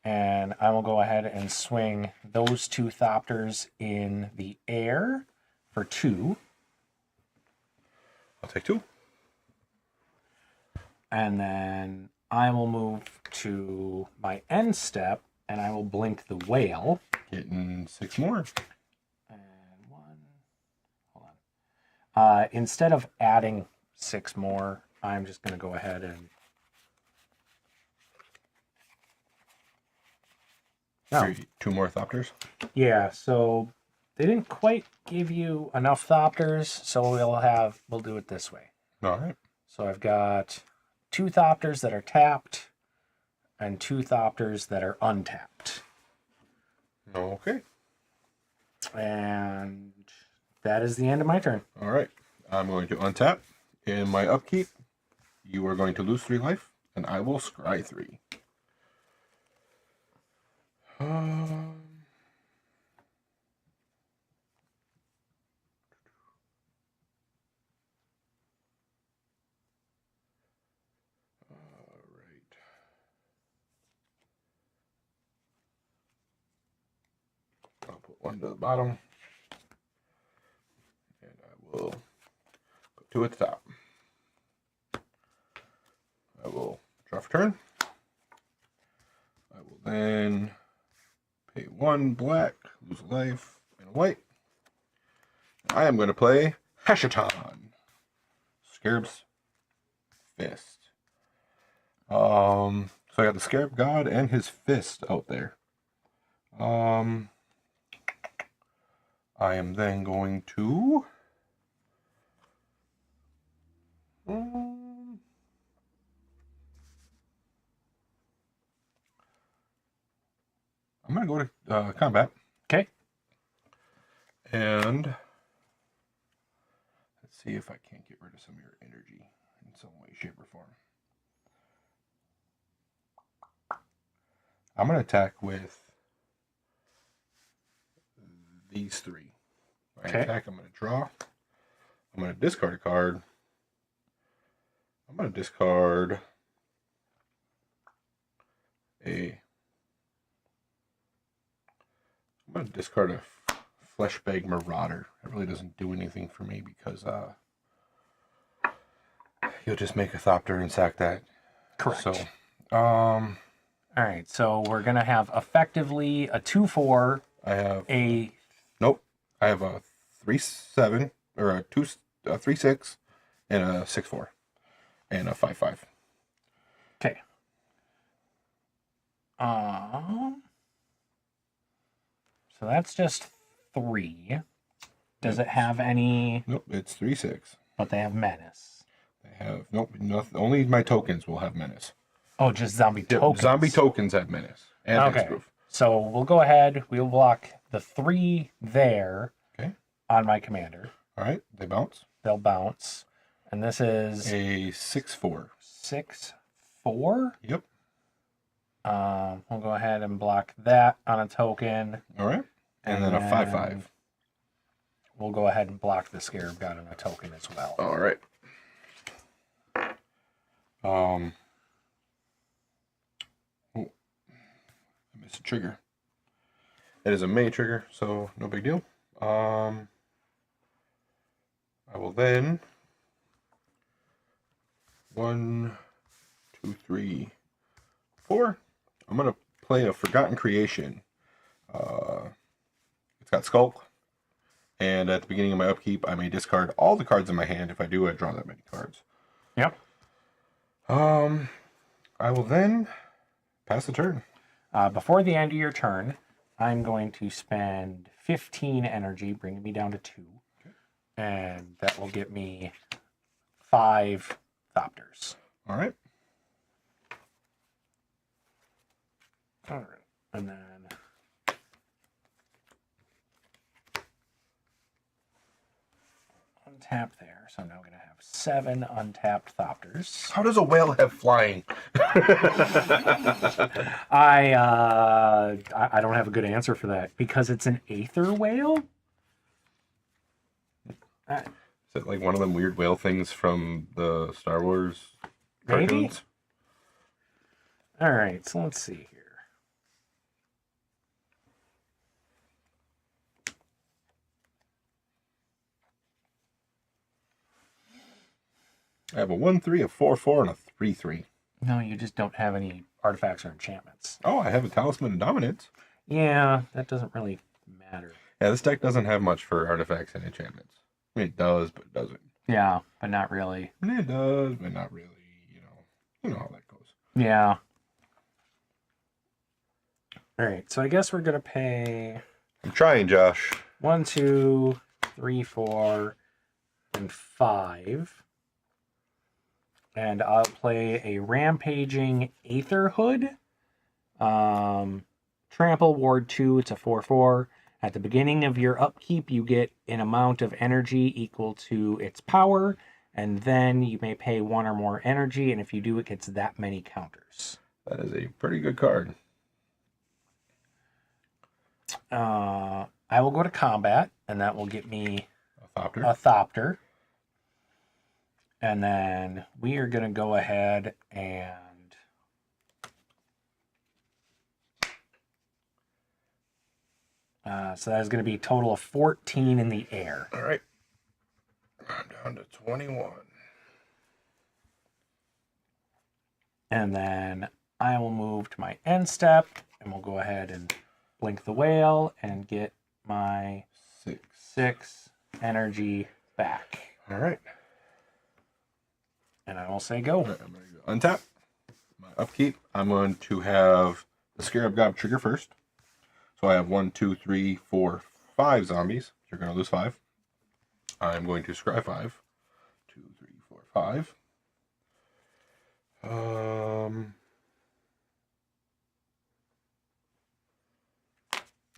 And I will go ahead and swing those 2 Thopters in the air for 2. I'll take 2. And then I will move to my end step, and I will blink the whale. Getting 6 more. And 1. Hold on. Instead of adding 6 more, I'm just going to go ahead and. No. 2 more Thopters. Yeah, so they didn't quite give you enough Thopters, so we'll do it this way. All right. So I've got 2 Thopters that are tapped and 2 Thopters that are untapped. Okay. And that is the end of my turn. All right. I'm going to untap. In my upkeep, you are going to lose 3 life, and I will scry 3. I'll put 1 to the bottom, and I will put 2 at the top. I will draw for turn. I will then pay 1 black, lose a life, and a white. I am going to play Hashaton, Scarab's Fist. So I got the Scarab God and his fist out there. I am then going to I'm going to go to combat. Okay. And let's see if I can't get rid of some of your energy in some way, shape, or form. I'm going to attack with these three. When I attack, I'm going to draw. I'm going to discard a card. I'm going to discard a... I'm going to discard a Fleshbag Marauder. It really doesn't do anything for me because you'll just make a Thopter and sack that. Correct. So, all right, so we're going to have effectively a 2/4. I have... A... Nope. I have a 3/7, or a 3/6, and a 6/4, and a 5/5. Okay. So that's just 3. Does it have any? Nope, it's 3/6. But they have menace. They have nothing. Only my tokens will have menace. Oh, just zombie tokens. Zombie tokens have menace and hexproof. So we'll go ahead. We'll block the 3 there. Okay. On my commander. All right, they bounce. They'll bounce, and this is a 6/4. 6/4. Yep. We'll go ahead and block that on a token. All right, and then a 5/5. We'll go ahead and block the Scarab God on a token as well. All right. Oh, I missed a trigger. It is a May trigger, so no big deal. I will then 1, 2, 3, 4. I'm gonna play a Forgotten Creation. It's got Skulk, and at the beginning of my upkeep, I may discard all the cards in my hand. If I do, I draw that many cards. Yep. I will then pass the turn. Before the end of your turn, I'm going to spend 15 energy, bringing me down to 2. Okay. And that will get me 5 Thopters. All right. All right. And then untap there. So I'm now going to have 7 untapped Thopters. How does a whale have flying? I don't have a good answer for that because it's an Aether whale. Is it like one of them weird whale things from the Star Wars Maybe. cartoons? All right, so let's see here. I have a 1/3, a 4/4, and a 3/3. No, you just don't have any artifacts or enchantments. Oh, I have a Talisman of Dominance. Yeah, that doesn't really matter. Yeah, this deck doesn't have much for artifacts and enchantments. I mean, it does, but it doesn't. Yeah, but not really. It does, but not really. You know how that goes. Yeah. All right, so I guess we're gonna pay I'm trying, Josh. 1, 2, 3, 4, and 5. And I'll play a Rampaging Aetherhood. Trample Ward 2, it's a 4/4. At the beginning of your upkeep, you get an amount of energy equal to its power, and then you may pay 1 or more energy, and if you do, it gets that many counters. That is a pretty good card. I will go to combat, and that will get me A Thopter. a Thopter. And then we are going to go ahead and so that is going to be a total of 14 in the air. All right. I'm down to 21. And then I will move to my end step, and we'll go ahead and blink the whale and get my 6 energy back. All right. And I will say go. All right, I'm going to go untap. My upkeep, I'm going to have the Scarab God trigger first. So I have 1, 2, 3, 4, 5 zombies. You're going to lose 5. I'm going to scry 5. 2, 3, 4, 5.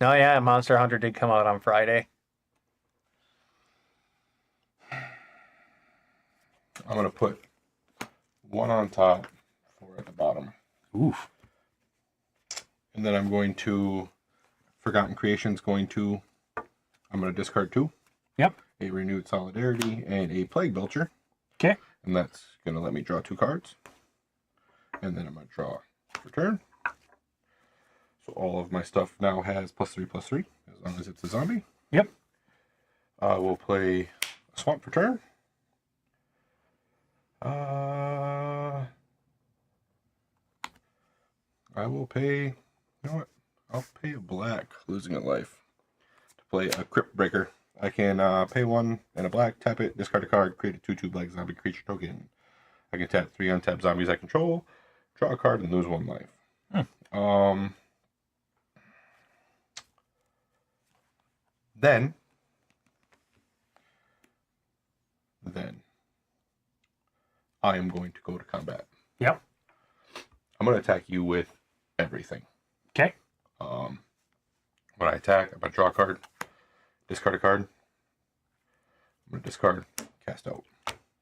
Oh yeah, Monster Hunter did come out on Friday. I'm going to put 1 on top, 4 at the bottom. Oof. And then I'm going to Forgotten Creations. I'm going to discard 2. Yep. A Renewed Solidarity and a Plague Belcher. Okay. And that's going to let me draw 2 cards. And then I'm going to draw for turn. So all of my stuff now has +3/+3, as long as it's a zombie. Yep. We'll play a swamp for turn. I will pay, you know what? I'll pay a black, losing a life, to play a Crypt Breaker. I can pay 1 and a black, tap it, discard a card, create a 2/2 black zombie creature token. I can tap 3 untapped zombies I control, draw a card, and lose 1 life. Then I am going to go to combat. Yep. I'm going to attack you with everything. Okay. When I attack, I'm going to draw a card, discard a card. I'm going to discard, cast out.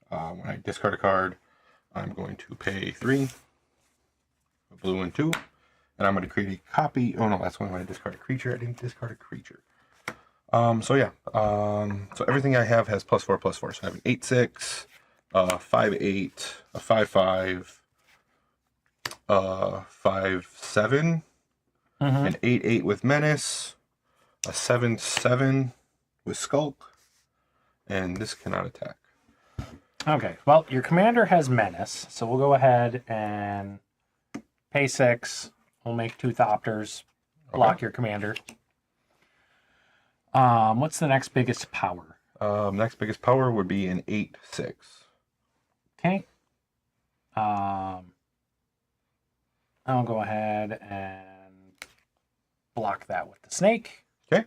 When I discard a card, I'm going to pay 3, a blue and 2, and I'm going to create a copy. Oh no, that's when I discard a creature. I didn't discard a creature. So yeah. So everything I have has +4/+4. So I have an 8/6, 5/8, a 5/5, 5/7, an 8/8 with Menace, a 7/7 with Skulk, and this cannot attack. Okay. Well, your commander has Menace, so we'll go ahead and pay 6. We'll make 2 Thopters, block your commander. What's the next biggest power? Next biggest power would be an 8/6. Okay. I'll go ahead and block that with the snake. Okay.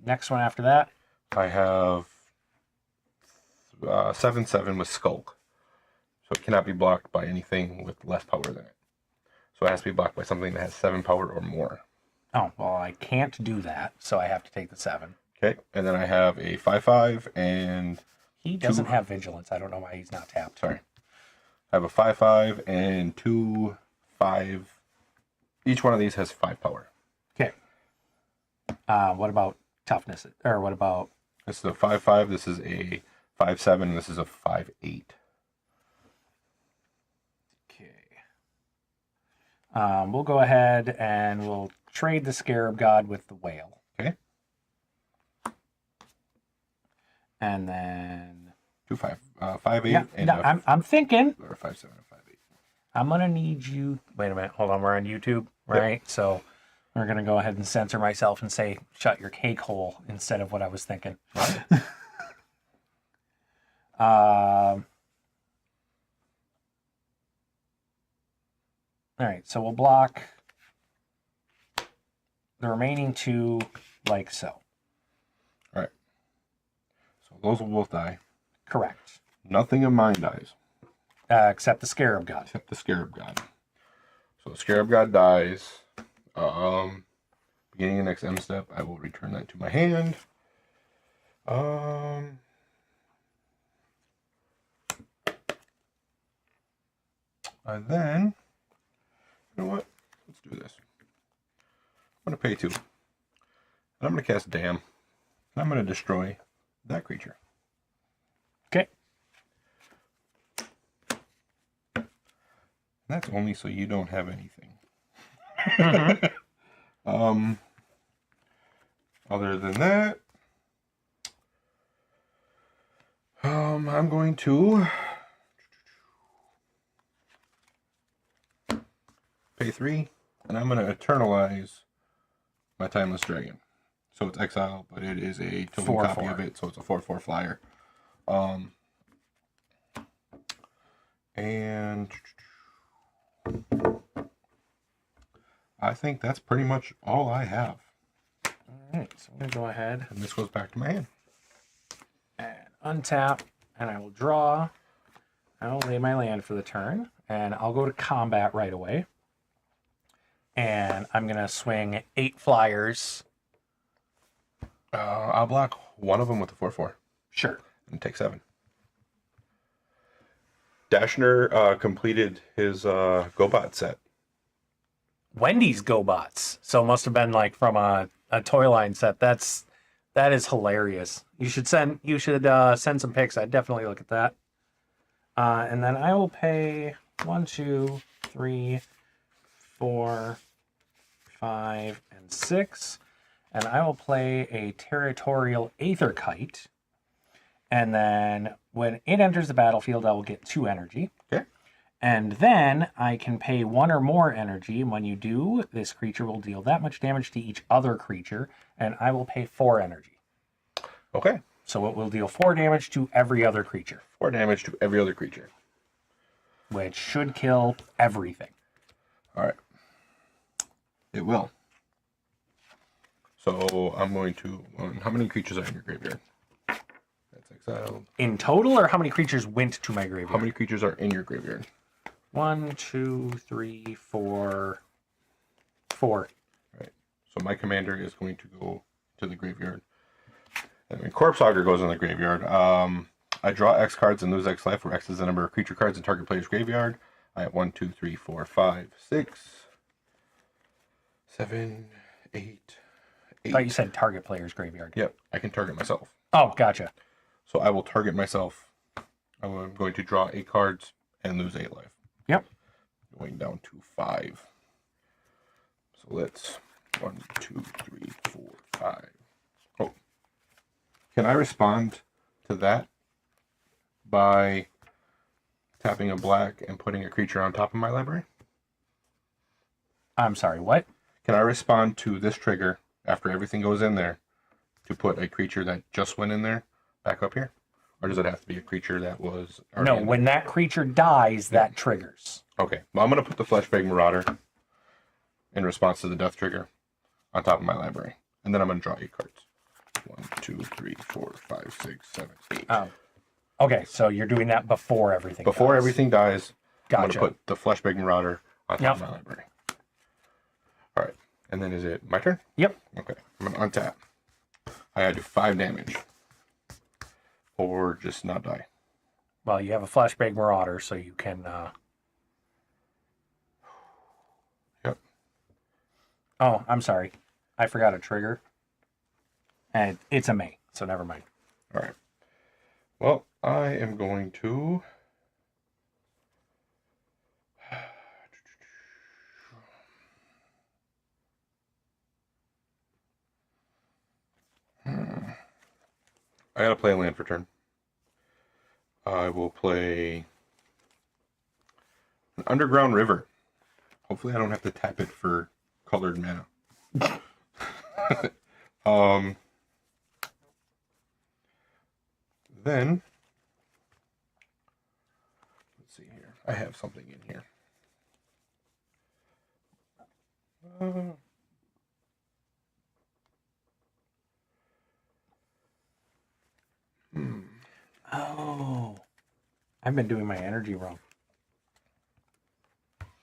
Next one after that. I have 7/7 with Skulk. So it cannot be blocked by anything with less power than it. So it has to be blocked by something that has 7 power or more. Oh, well, I can't do that, so I have to take the 7. Okay, and then I have a 5/5 and... He doesn't have vigilance. I don't know why he's not tapped. Sorry. I have a 5/5 and 2/5. Each one of these has 5 power. Okay. What about toughness? Or what about... This is a 5/5, this is a 5/7, and this is a 5/8. Okay. We'll go ahead and we'll trade the Scarab God with the Whale. Okay. And then... 2/5. 5/8 Yeah, and no, I'm thinking... or 5/7 and 5/8. I'm going to need you... Wait a minute. Hold on. We're on YouTube, right? Yep. So we're going to go ahead and censor myself and say, shut your cake hole instead of what I was thinking. All right. So we'll block the remaining 2 like so. All right. So those will both die. Correct. Nothing of mine dies. Except the Scarab God. Except the Scarab God. So the Scarab God dies. Beginning of the next M step, I will return that to my hand. And then, you know what? Let's do this. I'm going to pay 2. And I'm going to cast Dam. And I'm going to destroy that creature. Okay. That's only so you don't have anything. Other than that, I'm going to pay 3, and I'm going to eternalize my Timeless Dragon. So it's exile, but it is a token copy of it, so it's a 4/4 flyer. And I think that's pretty much all I have. All right, so I'm going to go ahead. And this goes back to my hand. And untap, and I will draw. I will lay my land for the turn, and I'll go to combat right away. And I'm going to swing 8 flyers. I'll block one of them with a 4/4. Sure. And take 7. Dashner completed his GoBot set. Wendy's GoBots. So it must have been like from a toy line set. That is hilarious. You should send some pics. I'd definitely look at that. And then I will pay 1, 2, 3, 4, 5, and 6. And I will play a territorial Aetherkite. And then when it enters the battlefield, I will get 2 energy. Okay. And then I can pay 1 or more energy. And when you do, this creature will deal that much damage to each other creature. And I will pay 4 energy. Okay. So it will deal 4 damage to every other creature. 4 damage to every other creature. Which should kill everything. All right. It will. So I'm going to... how many creatures are in your graveyard? That's exiled. In total, or how many creatures went to my graveyard? How many creatures are in your graveyard? 1, 2, 3, 4. 4. Right. So my commander is going to go to the graveyard. And when Corpse Augur goes in the graveyard, I draw X cards and lose X life, where X is the number of creature cards in target player's graveyard. I have 1, 2, 3, 4, 5, 6, 7, 8. I thought you said target player's graveyard. Yep, I can target myself. Oh, gotcha. So I will target myself. I'm going to draw 8 cards and lose 8 life. Yep. Going down to 5. So let's 1, 2, 3, 4, 5. Oh. Can I respond to that by tapping a black and putting a creature on top of my library? I'm sorry, what? Can I respond to this trigger after everything goes in there to put a creature that just went in there back up here? Or does it have to be a creature that was already No, in when that creature dies, that triggers. there? Okay. Well, I'm going to put the Fleshbag Marauder in response to the death trigger on top of my library. And then I'm going to draw 8 cards. 1, 2, 3, 4, 5, 6, 7, 8. Oh. Okay, so you're doing that before everything Before dies. everything dies, I'm Gotcha. going to put the Fleshbag Marauder on top of my library. All right. And then is it my turn? Yep. Okay. I'm going to untap. I had to do 5 damage. Or just not die. Well, you have a Flashbang Marauder, so you can... Yep. Oh, I'm sorry. I forgot a trigger. And it's a May, so never mind. All right. Well, I am going to... I gotta play a land for turn. I will play an Underground River. Hopefully I don't have to tap it for colored mana. Then, let's see here. I have something in here. Oh. I've been doing my energy wrong.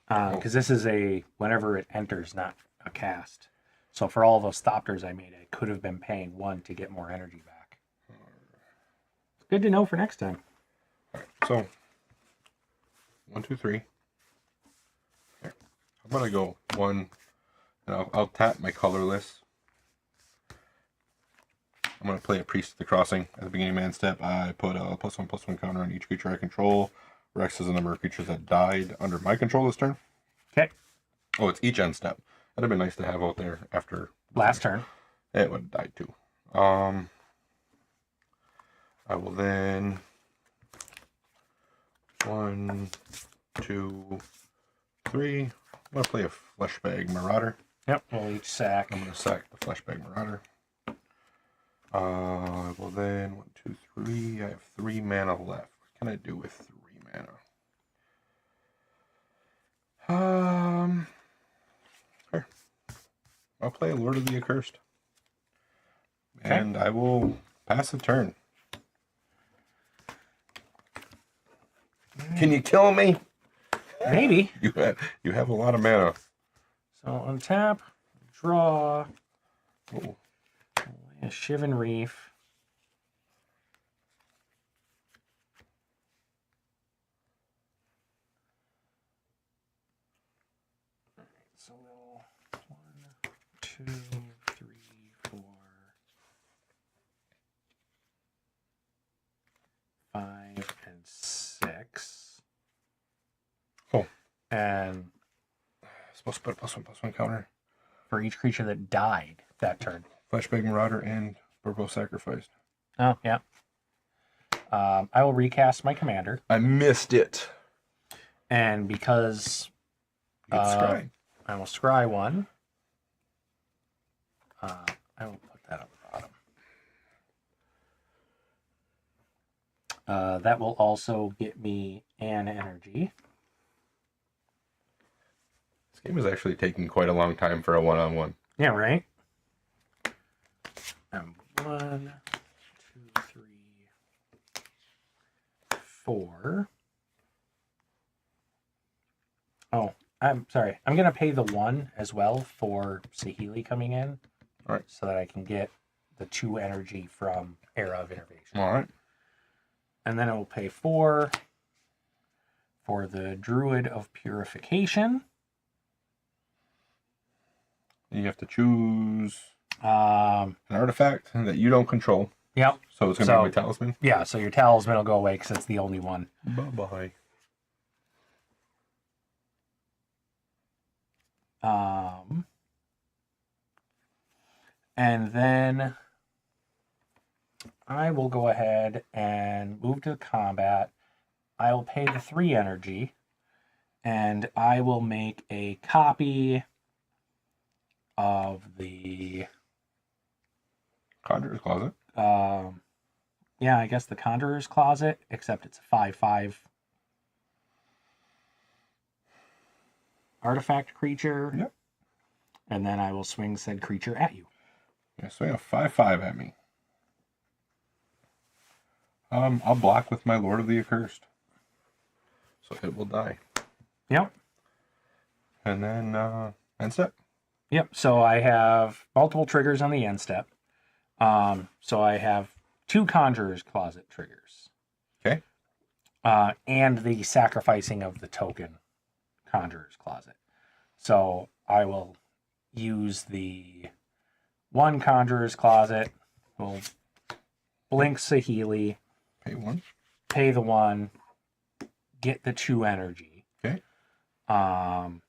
Because this is a whenever it enters, not a cast. So for all those Thopters I made, I could have been paying 1 to get more energy back. It's good to know for next time. All right, so 1, 2, 3. Here. I'm gonna go 1, and I'll tap my colorless. I'm going to play a Priest of the Crossing. At the beginning of man step, I put a +1/+1 counter on each creature I control. Rex is the number of creatures that died under my control this turn. Okay. Oh, it's each end step. That'd have been nice to have out there after Last turn. It would have died too. I will then 1, 2, 3. I'm going to play a Fleshbag Marauder. Yep. We'll each sack. I'm going to sack the Fleshbag Marauder. Well then, 1, 2, 3. I have 3 mana left. What can I do with 3 mana? Here. I'll play Lord of the Accursed. Okay. And I will pass a turn. Can you kill me? Maybe. You have a lot of mana. So untap, draw, Oh. a Shivan Reef. So we'll 2, 3, 4, 5, and 6. Cool. And Supposed to put a +1/+1 counter. for each creature that died that turn. Flashback Marauder and Burbo Sacrificed. Oh, yeah. I will recast my commander. I missed it. And because You get scry. I will scry one, I will put that on the bottom. That will also get me an energy. This game is actually taking quite a long time for a one-on-one. Yeah, right? 1, 2, 3, 4. Oh, I'm sorry. I'm going to pay the 1 as well for Saheeli coming in. All right. So that I can get the 2 energy from Era of Innervation. All right. And then I will pay 4 for the Druid of Purification. You have to choose Um, an artifact that you don't control. Yep. So it's going to be my talisman. Yeah, so your talisman will go away because it's the only one. Bye-bye. And then I will go ahead and move to combat. I will pay the 3 energy, and I will make a copy of the Conjurer's Closet. yeah, I guess the Conjurer's Closet, except it's a 5/5 artifact creature. Yep. And then I will swing said creature at you. Yeah, swing a 5/5 at me. I'll block with my Lord of the Accursed. So it will die. Yep. And then end step. Yep. So I have multiple triggers on the end step. So I have 2 Conjurer's Closet triggers. Okay. And the sacrificing of the token Conjurer's Closet. So I will use the 1 Conjurer's Closet. We'll blink Saheeli. Pay 1. Pay the 1. Get the 2 energy. Okay. And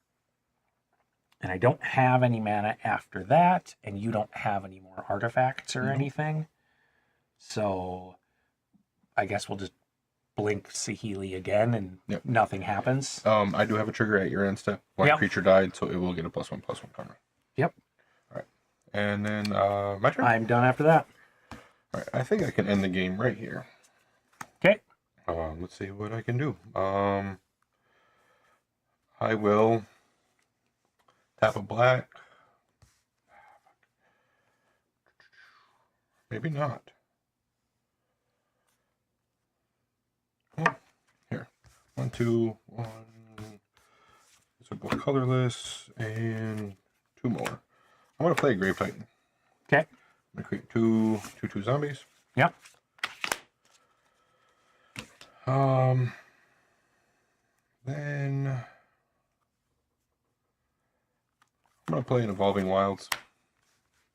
I don't have any mana after that, and you don't have any more artifacts or anything. So I guess we'll just blink Saheeli again, and nothing happens. I do have a trigger at your end step. One creature died, so it will get a +1/+1 counter. Yep. All right. And then my turn. I'm done after that. All right. I think I can end the game right here. Okay. Let's see what I can do. I will tap a black. Maybe not. Oh, here. 1, 2, 1. These are both colorless, and 2 more. I'm gonna play a Grave Titan. Okay. I'm gonna create 2/2 zombies. Yep. Then I'm gonna play an Evolving Wilds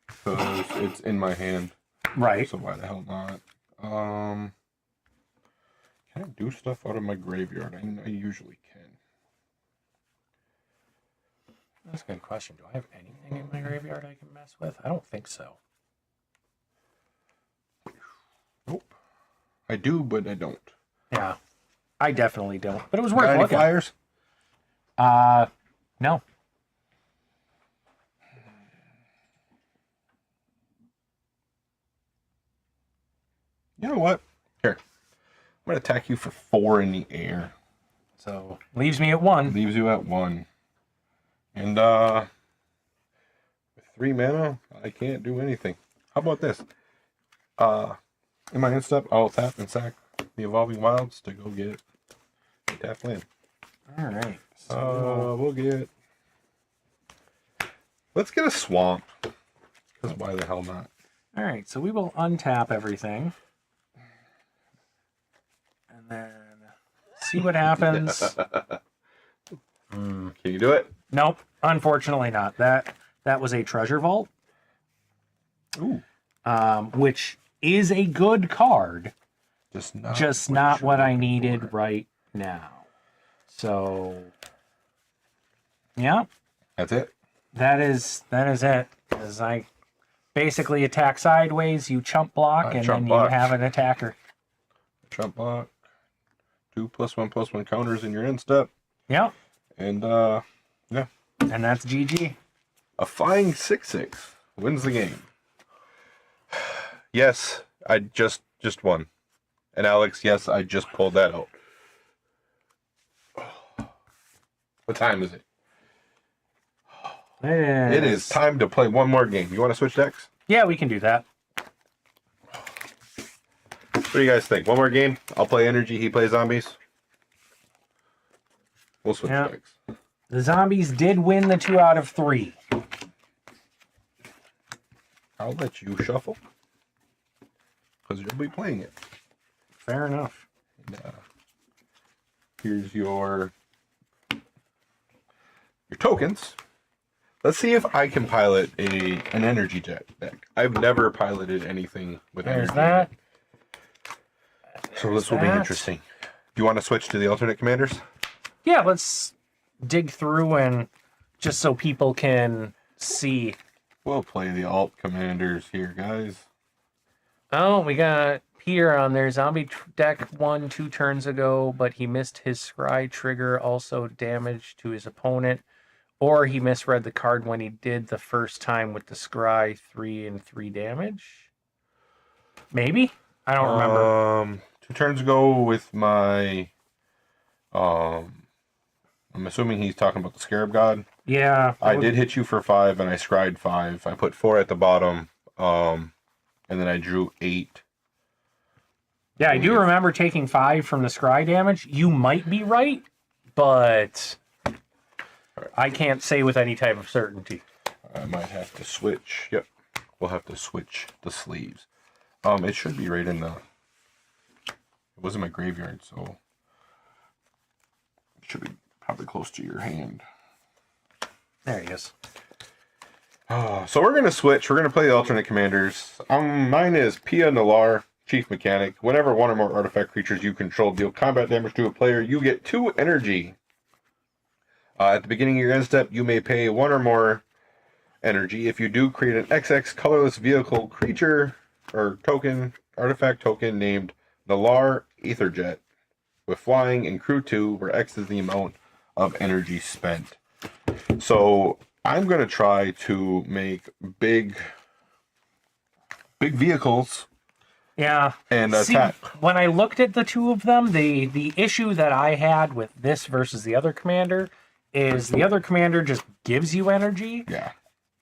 because it's in my hand. Right. So why the hell not? Can I do stuff out of my graveyard? I usually can. That's a good question. Do I have anything in my graveyard I can mess with? I don't think so. Nope. I do, but I don't. Yeah. I definitely don't. But it was Got worth any looking. flyers? No. You know what? Here. I'm going to attack you for 4 in the air. So leaves me at 1. Leaves you at 1. And with 3 mana, I can't do anything. How about this? In my end step, I'll tap and sack the Evolving Wilds to go get a tap land. All right. So We'll get... Let's get a swamp. Because why the hell not? all right. So we will untap everything, and then see what happens. Can you do it? Nope. Unfortunately, not. That that was a treasure vault, Ooh. which is a good card, Just not you're what I looking needed for. right now. So, yeah, That's it. that is it. Because I basically attack sideways, you chump block, I and chump then block. you have an attacker. Trump block. 2+1/+1 counters in your end step. Yep, And yeah. and that's GG. A flying 6/6 wins the game. Yes, I just won. And Alex, yes, I just pulled that out. What time is it? It is time to play one more game. You want to switch decks? Yeah, we can do that. What do you guys think? One more game? I'll play energy, he plays zombies. We'll switch Yeah. decks. The zombies did win the 2 out of 3. I'll let you shuffle. Because you'll be playing it. Fair enough. And, here's your tokens. Let's see if I can pilot an energy deck. I've never piloted anything with There's energy. that. So this will be that. interesting. Do you want to switch to the alternate commanders? Yeah, let's dig through and just so people can see. We'll play the alt commanders here, guys. Oh, we got Peter on there. Zombie deck won 2 turns ago, but he missed his scry trigger, also damage to his opponent. Or he misread the card when he did the first time with the scry 3 and 3 damage. Maybe? I don't remember. 2 turns ago with my I'm assuming he's talking about the Scarab God. Yeah. I did hit you for 5 and I scried 5. I put 4 at the bottom. And then I drew 8. Yeah, I do remember taking 5 from the scry damage. You might be right, but I can't say with any type of certainty. I might have to switch. Yep. We'll have to switch the sleeves. It should be right in the... It was in my graveyard, so... It should be probably close to your hand. There he is. So we're going to switch. We're going to play the alternate commanders. Mine is Pia Nalar, Chief Mechanic. Whenever one or more artifact creatures you control deal combat damage to a player, you get 2 energy. At the beginning of your end step, you may pay 1 or more energy. If you do, create an XX colorless vehicle creature or token, artifact token named Nalar Aetherjet with flying and crew 2, where X is the amount of energy spent. So I'm going to try to make big vehicles. Yeah. And See, attack. when I looked at the 2 of them, the issue that I had with this versus the other commander is the other commander just gives you energy. Yeah.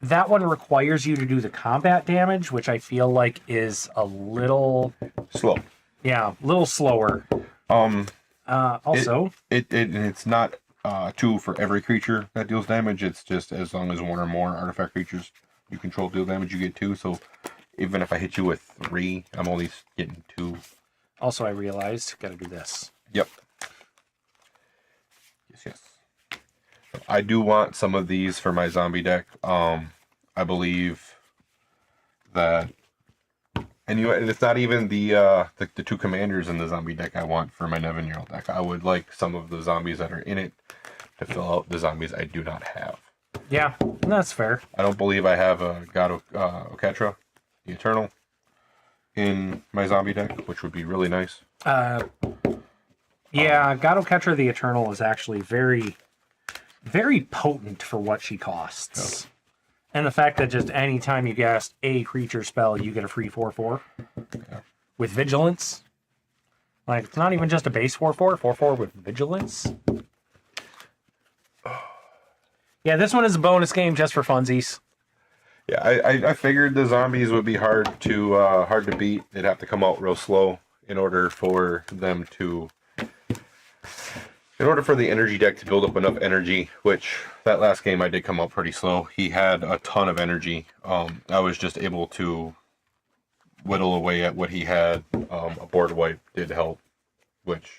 That one requires you to do the combat damage, which I feel like is a little Slow. a little slower. Also, It's not 2 for every creature that deals damage. It's just as long as 1 or more artifact creatures you control deal damage, you get 2. So even if I hit you with 3, I'm only getting 2. also I realized gotta do this. Yep. Yes. I do want some of these for my zombie deck. I believe that, and it's not even the 2 commanders in the zombie deck I want for my 11-year-old deck. I would like some of the zombies that are in it to fill out the zombies I do not have. Yeah, that's fair. I don't believe I have a God of Okatra, the Eternal, in my zombie deck, which would be really nice. Yeah, Gato-Ketra the Eternal is actually very, very potent for what she costs. Yeah. And the fact that just any time you cast a creature spell, you get a free 4/4 with Vigilance. Like, it's not even just a base 4/4, 4/4 with Vigilance. Yeah, this one is a bonus game just for funsies. Yeah, I figured the zombies would be hard to beat. They'd have to come out real slow in order for them to... In order for the energy deck to build up enough energy, which that last game I did come out pretty slow. He had a ton of energy. I was just able to whittle away at what he had. A board wipe did help, which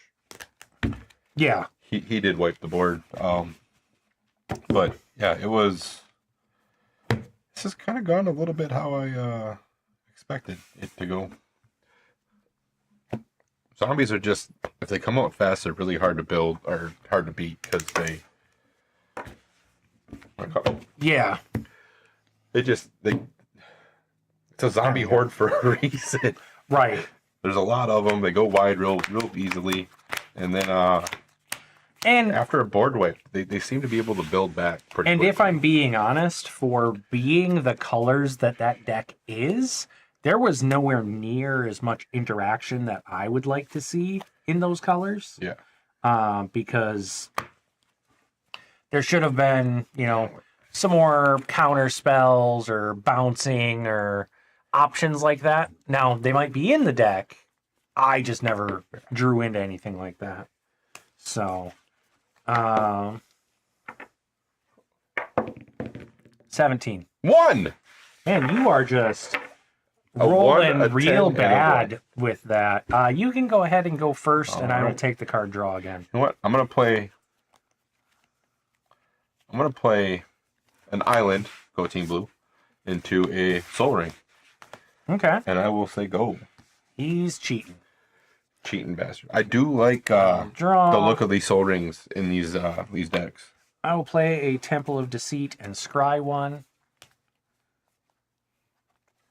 Yeah. he did wipe the board. But yeah, it was This has kind of gone a little bit how I expected it to go. Zombies are just, if they come out fast, they're really hard to build or hard to beat because they. Yeah. It's a zombie horde for a reason. Right. There's a lot of them. They go wide real easily, and then And after a board wipe, they seem to be able to build back pretty. And quickly. if I'm being honest, for being the colors that deck is, there was nowhere near as much interaction that I would like to see in those colors. Yeah. Because there should have been, some more counter spells or bouncing or options like that. Now, they might be in the deck. I just never drew into anything like that. So, 17. 1. Man, you are just A rolling 1, a 10, real and a bad 1. with that. You can go ahead and go first, and I will Alright. take the card draw again. You know what? I'm gonna play an island, go Team Blue, into a Soul Ring, Okay. and I will say go. He's cheating. Cheating bastard. I do like Draw. the look of these Soul Rings in these decks. I will play a Temple of Deceit and scry one.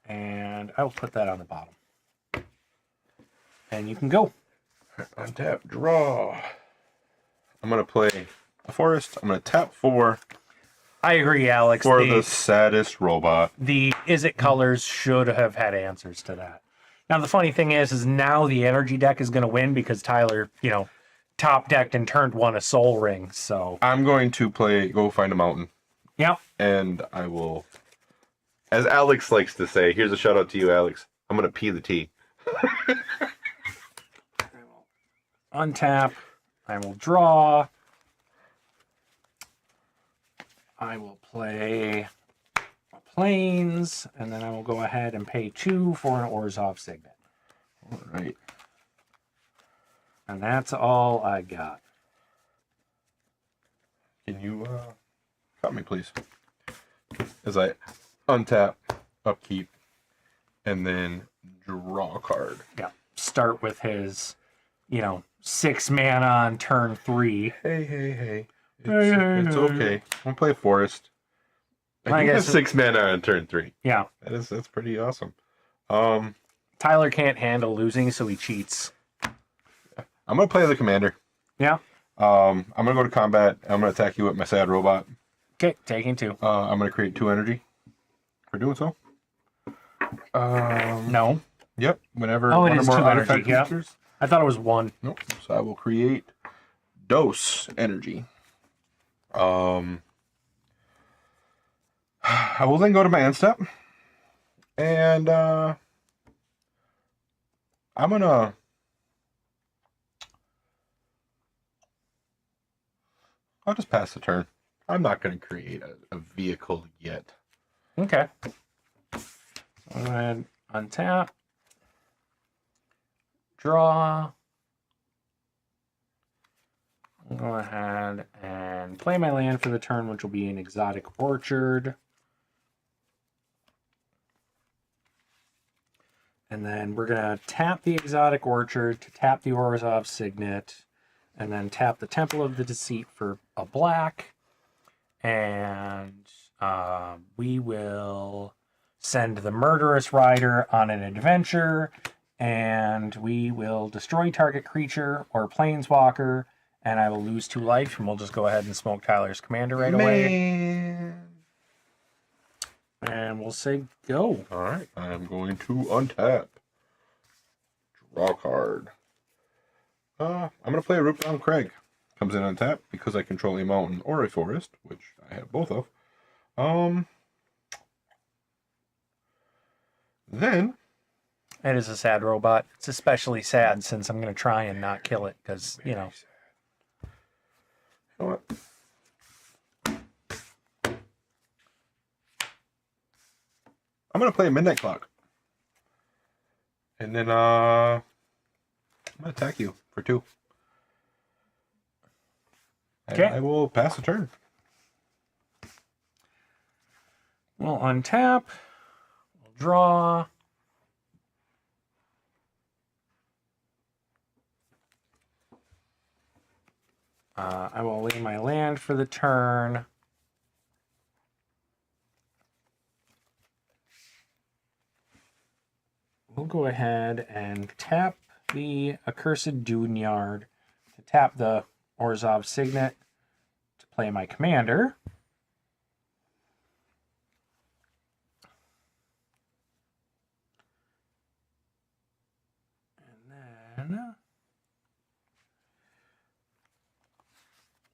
And I will put that on the bottom. And you can go. Untap, draw. I'm gonna play a forest. I'm gonna tap 4 I agree, Alex. for the saddest robot. The Is It colors should have had answers to that. Now, the funny thing is now the energy deck is going to win because Tyler, top decked and turned one a soul ring. So, I'm going to go find a mountain, yep. and I will, as Alex likes to say, here's a shout out to you, Alex. I'm gonna pee the tea. Untap. I will draw. I will play planes, and then I will go ahead and pay 2 for an Orzhov Signet. All right. And that's all I got. Can you cut me, please? As I untap, upkeep, and then draw a card. Yeah. Start with his, 6 mana on turn 3. Hey. It's Hey. okay. I'm gonna play forest. I guess have 6 mana on turn 3. Yeah. That's pretty awesome. Tyler can't handle losing, so he cheats. I'm gonna play the commander. Yeah. I'm gonna go to combat. I'm gonna attack you with my sad robot. Okay, taking 2. I'm gonna create 2 energy for doing so. No. Yep. Whenever Oh, it one or is more 2 energy, artifact yeah. creatures. I thought it was 1. Nope. So I will create dose energy. I will then go to my end step, and I'm gonna. I'll just pass the turn. I'm not gonna create a vehicle yet. Okay. Go ahead, untap. Draw. I'll go ahead and play my land for the turn, which will be an Exotic Orchard. And then we're going to tap the Exotic Orchard to tap the Orzhov Signet, and then tap the Temple of the Deceit for a black. And we will send the Murderous Rider on an adventure, and we will destroy target creature or planeswalker, and I will lose 2 life, and we'll just go ahead and smoke Tyler's commander right away. And we'll say go. All right, I'm going to untap. Draw card. I'm going to play a Rootbound Crag. Comes in untap because I control a mountain or a forest, which I have both of. Then It is a sad robot. It's especially sad since I'm going to try and not kill it because, You know what? I'm gonna play a Midnight Clock, and then I'm gonna attack you for 2. And Okay. I will pass the turn. We'll untap. We'll draw. I will lay my land for the turn. We'll go ahead and tap the Accursed Dunyard to tap the Orzhov Signet to play my commander. And then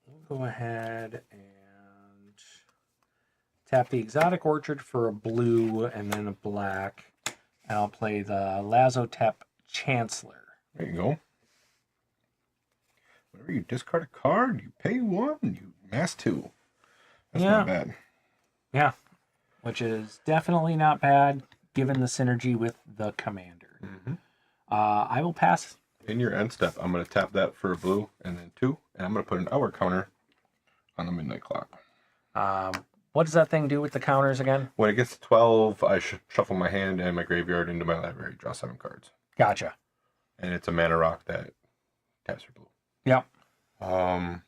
we'll go ahead and tap the Exotic Orchard for a blue and then a black. And I'll play the Lazotep Chancellor. There you go. Whenever you discard a card, you pay 1, you mass 2. That's not bad. Yeah, which is definitely not bad given the synergy with the commander. Mm-hmm. I will pass. In your end step, I'm going to tap that for a blue and then 2, and I'm going to put an hour counter on the midnight clock. What does that thing do with the counters again? When it gets to 12, I should shuffle my hand and my graveyard into my library, draw 7 cards. Gotcha. And it's a mana rock that taps for blue. Yep. Um,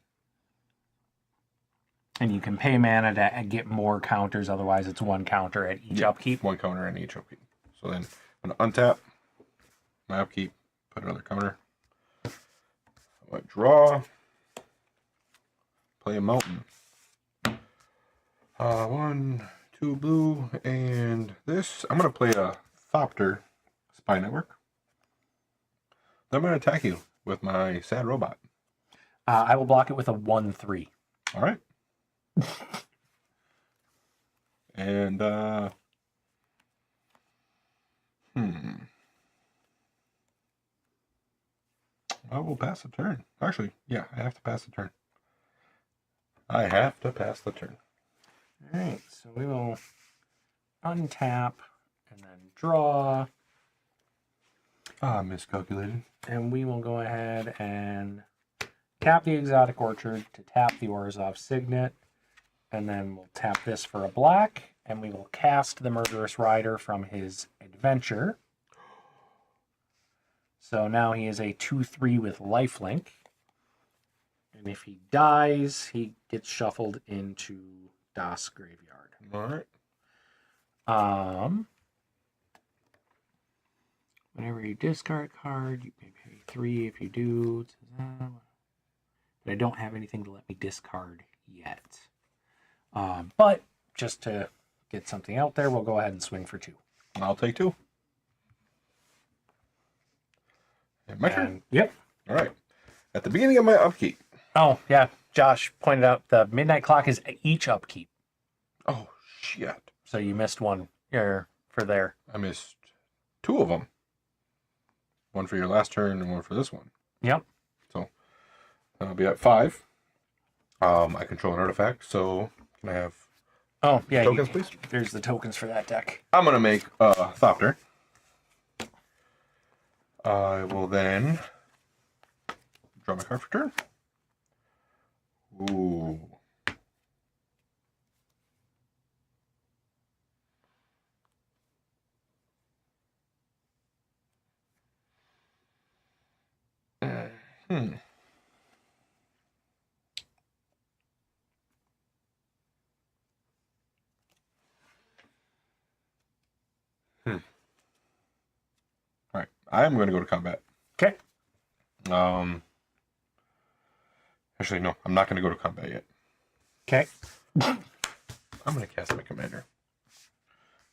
And you can pay mana to get more counters, otherwise it's 1 counter at each upkeep. 1 counter on each upkeep. So then I'm going to untap my upkeep, put another counter. I might draw, play a mountain. 1, 2 blue, and this. I'm going to play a Thopter Spy Network. Then I'm going to attack you with my Sad Robot. I will block it with a 1/3. All right. And, I will pass the turn. Actually, yeah, I have to pass the turn. I have to pass the turn. All right, so we will untap and then draw. Miscalculated. And we will go ahead and tap the Exotic Orchard to tap the Orzhov Signet. And then we'll tap this for a black. And we will cast the Murderous Rider from his adventure. So now he is a 2/3 with lifelink. And if he dies, he gets shuffled into Das Graveyard. All right. Whenever you discard a card, you may pay 3 if you do. But I don't have anything to let me discard yet. But just to get something out there, we'll go ahead and swing for 2. I'll take 2. And my turn? Yep. All right. At the beginning of my upkeep. Oh, yeah. Josh pointed out the midnight clock is each upkeep. Oh, shit. So you missed one here for there. I missed 2 of them. 1 for your last turn and 1 for this one. Yep. So I'll be at 5. I control an artifact, so can I have tokens, please? There's the tokens for that deck. I'm going to make Thopter. I will then draw my card for turn. Ooh. All right, I'm going to go to combat. Okay. Actually, no, I'm not going to go to combat yet. Okay. I'm going to cast my commander.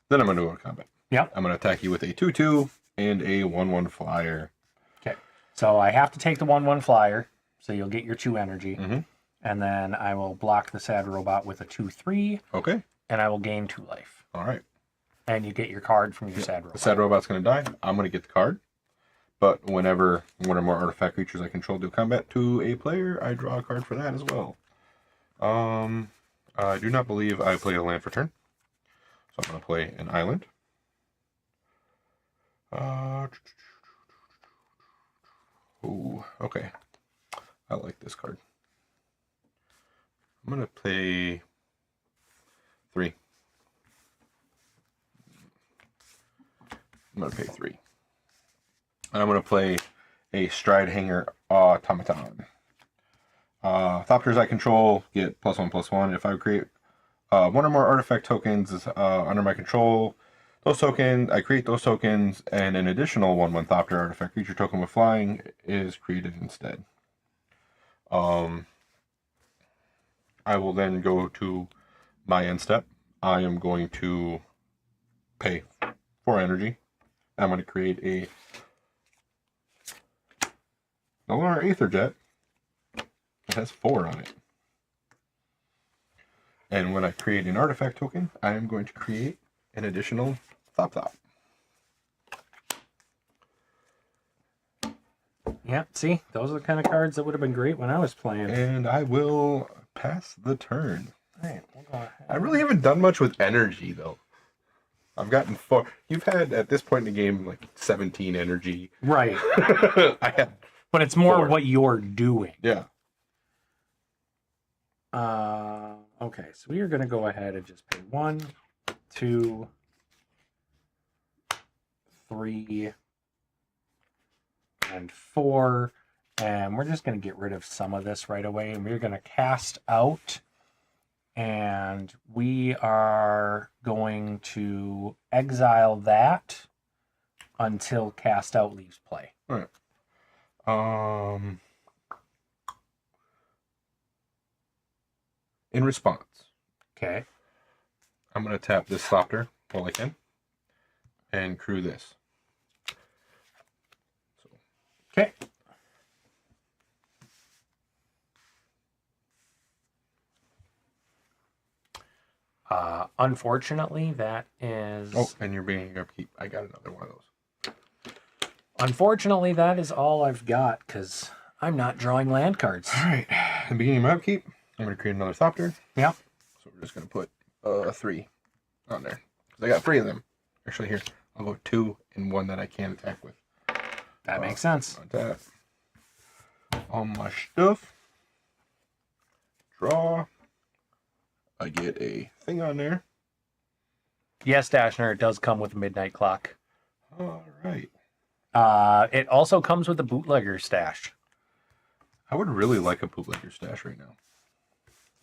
Then I'm going to go to combat. Yep. I'm going to attack you with a 2/2 and a 1/1 flyer. Okay. So I have to take the 1/1 flyer, so you'll get your 2 energy. Mm-hmm. And then I will block the Sad Robot with a 2/3. Okay. And I will gain 2 life. All right. And you get your card from your Sad Robot. The Sad Robot's going to die. I'm going to get the card. But whenever 1 or more artifact creatures I control do combat to a player, I draw a card for that as well. I do not believe I play a land for turn. So I'm going to play an island. Ooh, okay. I like this card. I'm going to play 3. I'm going to pay 3. And I'm going to play a Stride Hanger Automaton. Thopters I control get +1/+1. If I create one or more artifact tokens under my control, I create those tokens, and an additional 1/1 Thopter artifact creature token with flying is created instead. I will then go to my end step. I am going to pay 4 energy. I'm going to create a Lunar Aetherjet. It has 4 on it. And when I create an artifact token, I am going to create an additional Thop. Yeah, see, those are the kind of cards that would have been great when I was playing. And I will pass the turn. All right, we'll go ahead. I really haven't done much with energy, though. I've gotten 4. You've had, at this point in the game, like 17 energy. Right. I had. But it's more 4. what you're doing. Yeah. Okay, so we are going to go ahead and just pay 1, 2, 3, and 4. And we're just going to get rid of some of this right away. And we're going to cast out. And we are going to exile that until cast out leaves play. All right. In response, Okay. I'm going to tap this Thopter while I can and crew this. Okay. Unfortunately, that is... Oh, and you're being upkeep. I got another one of those. Unfortunately, that is all I've got, because I'm not drawing land cards. All right. At the beginning of my upkeep, I'm going to create another Thopter. Yeah. So we're just going to put 3 on there. Because I got 3 of them. Actually, here, I'll go 2 and 1 that I can attack with. That makes sense. On tap. All my stuff. Draw. I get a thing on there. Yes, Dashner, it does come with a midnight clock. All right. It also comes with a bootlegger stash. I would really like a bootlegger stash right now.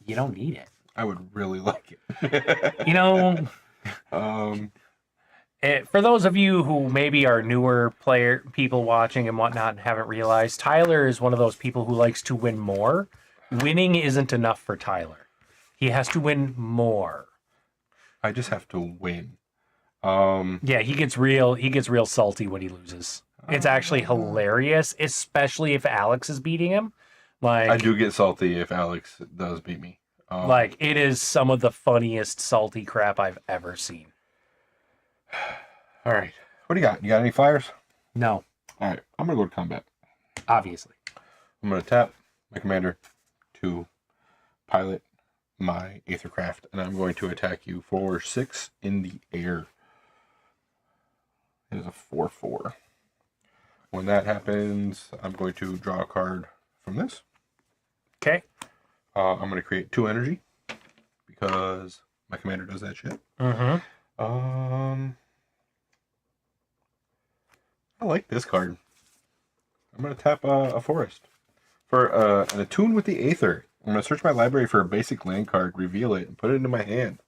You don't need it. I would really like it. You know, for those of you who maybe are newer people watching and whatnot and haven't realized, Tyler is one of those people who likes to win more. Winning isn't enough for Tyler. He has to win more. I just have to win. Yeah, he gets real salty when he loses. It's actually hilarious, especially if Alex is beating him. Like, I do get salty if Alex does beat me. Like, it is some of the funniest salty crap I've ever seen. All right. What do you got? You got any flyers? No, All right. I'm going to go to combat. obviously. I'm going to tap my commander to pilot my Aethercraft, and I'm going to attack you for 6 in the air. It is a 4/4. When that happens, I'm going to draw a card from this. Okay. I'm going to create 2 energy because my commander does that shit. Mm-hmm. I like this card. I'm going to tap a forest for an attune with the Aether. I'm going to search my library for a basic land card, reveal it, and put it into my hand.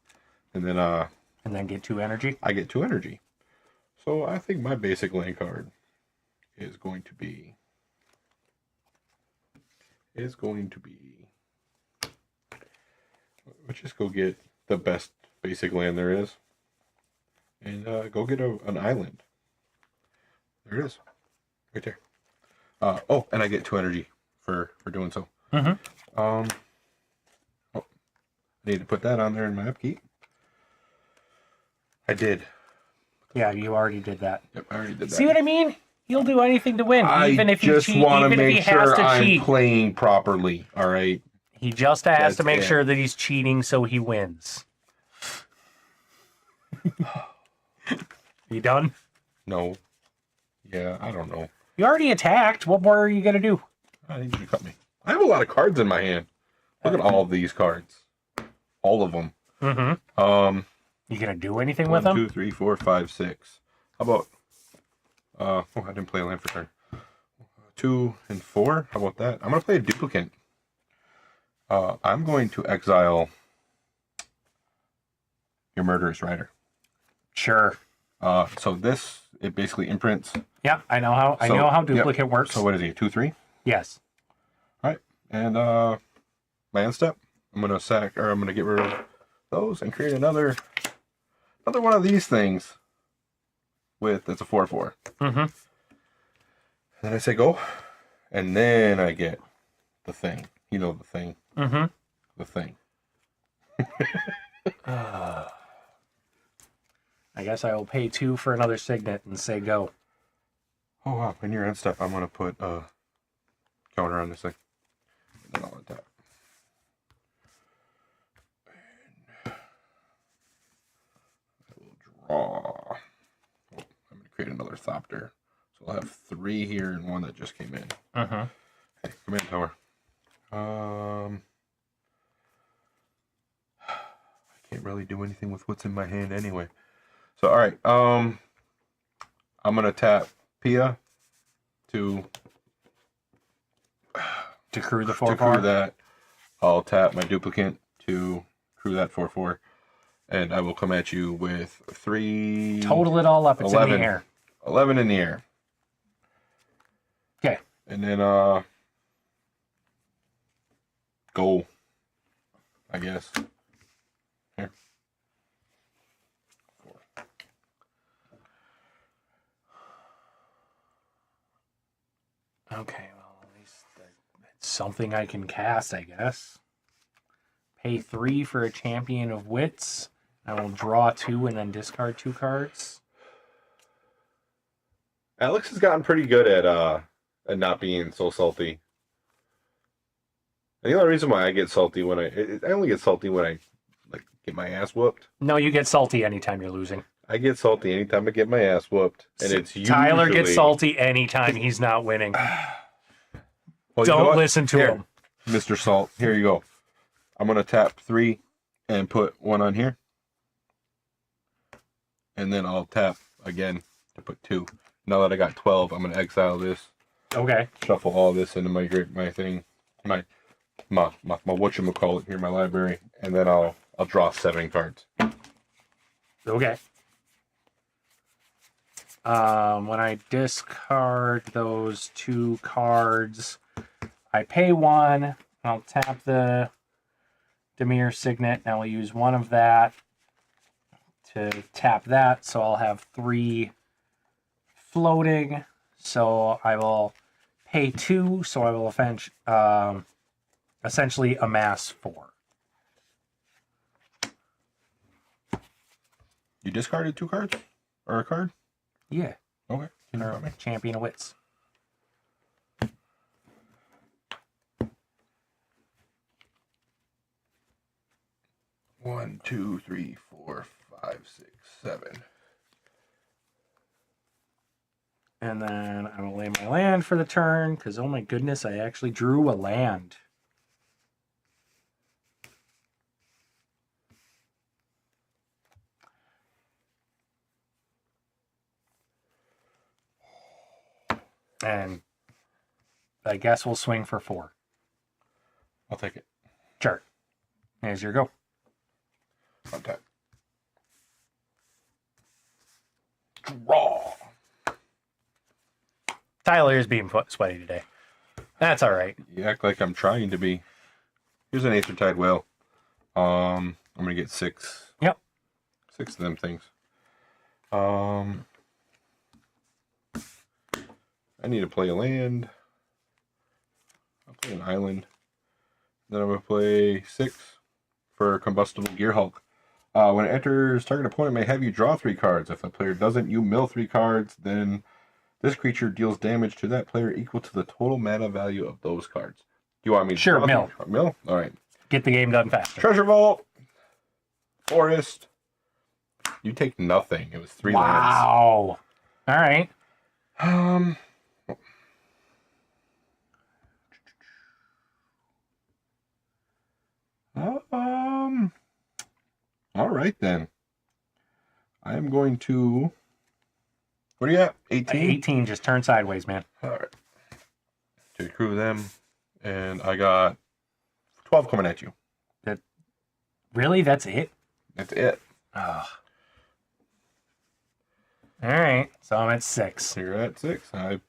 And then get 2 energy. I get 2 energy. So I think my basic land card is going to be let's just go get the best basic land there is. And go get an island. There it is. Right there. Oh, and I get 2 energy for doing so. Mm-hmm. I need to put that on there in my upkeep. I did. Yeah, you already did that. Yep, I already did that. See what I mean? He'll do anything to win, even if he just cheat, want to even if make he has sure to I'm cheat. playing properly. All right. He just has to That's make it. sure that he's cheating so he wins. You done? No. Yeah, I don't know. You already attacked. What more are you gonna do? I need you to cut me. I have a lot of cards in my hand. Look at all of these cards. All of them. Mm-hmm. You gonna do anything with 1, them? 2, 3, 4, 5, 6. How about Oh, I didn't play a land for turn. 2 and 4. How about that? I'm going to play a duplicate. I'm going to exile your Murderous Rider. Sure. So this, it basically imprints. Yeah, I know how duplicate works. So what is he? 2/3? Yes. All right. And my end step, I'm going to get rid of those and create another one of these things that's a 4/4. Mm-hmm. Then I say go, and then I get the thing. You know the thing. Mm-hmm. The thing. I guess I will pay 2 for another signet and say go. Oh wow! In your end step, I'm gonna put a counter on this thing. And then I'll attack. And I will draw. Oh, I'm gonna create another Thopter. So I'll have 3 here and 1 that just came in. Mm-hmm. Okay, command tower. I can't really do anything with what's in my hand anyway. So all right, I'm gonna tap Pia to crew the to 4/4. crew that. I'll tap my duplicate to crew that 4/4, and I will come at you with 3. Total it all up. It's 11. in the air. 11 in the air. Okay. And then go. I guess. Here. 4. Okay, well, at least it's something I can cast, I guess. Pay 3 for a Champion of Wits. I will draw 2 and then discard 2 cards. Alex has gotten pretty good at not being so salty. And the only reason why I get salty when I only get salty when I get my ass whooped. No, you get salty anytime you're losing. I get salty anytime I get my ass whooped, and it's usually... Tyler gets salty anytime he's not winning. Well, Don't listen to him. Mr. Salt. Here you go. I'm gonna tap 3 and put 1 on here, and then I'll tap again to put 2. Now that I got 12, I'm gonna exile this. Okay. Shuffle all this into my thing, my whatchamacallit here, my library, and then I'll draw 7 cards. Okay. When I discard those 2 cards, I pay 1. I'll tap the Temur Signet, and I'll use 1 of that to tap that, so I'll have 3 floating. So I will pay 2, so I will essentially amass 4. You discarded 2 cards? Or a card? Yeah. Okay. Or Champion of Wits. One, 2, 3, 4, 5, 6, 7. And then I will lay my land for the turn, because oh my goodness, I actually drew a land. And I guess we'll swing for 4. I'll take it. Sure. Here's your go. Untap. Draw. Tyler is being sweaty today. That's all right. You act like I'm trying to be. Here's an Aethertide Whale. I'm gonna get 6. Yep. 6 of them things. I need to play a land. I'll play an island. Then I'm gonna play 6 for Combustible Gear Hulk. When it enters, target opponent may have you draw 3 cards. If the player doesn't, you mill 3 cards. Then this creature deals damage to that player equal to the total mana value of those cards. Do you want me to Sure, draw mill. 3? Mill? All right. Get the game done faster. Treasure Vault. Forest. You take nothing. It was 3 lands. Wow. All right. All right then. I am going to What are you at? 18? 18, just turn sideways, man. All right. To crew them, and I got 12 coming at you. Really? That's it? That's it. Oh. All right, so I'm at 6. You're at 6. I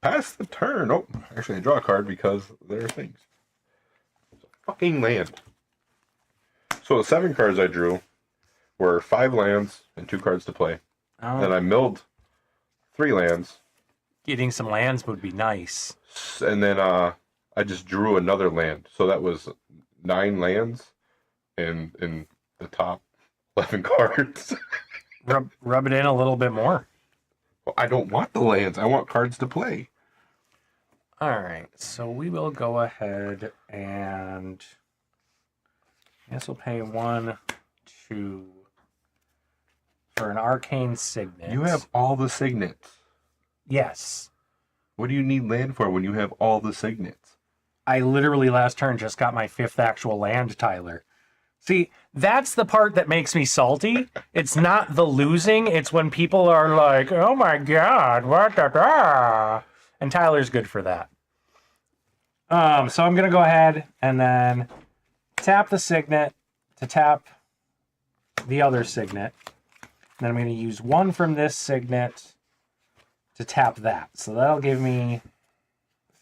passed the turn. Oh, actually, I draw a card because there are things. It's a fucking land. So the 7 cards I drew were 5 lands and 2 cards to play. Oh, Then I milled 3 lands. getting some lands would be nice. And then I just drew another land. So that was 9 lands in the top 11 cards. Rub it in a little bit more. Well, I don't want the lands. I want cards to play. All right, so we will go ahead and I guess we'll pay 1, 2 for an arcane signet. You have all the signets. Yes. What do you need land for when you have all the signets? I literally last turn just got my 5th actual land, Tyler. See, that's the part that makes me salty. It's not the losing. It's when people are like, oh my God, what da. And Tyler's good for that. So I'm going to go ahead and then tap the signet to tap the other signet. And then I'm going to use 1 from this signet to tap that. So that'll give me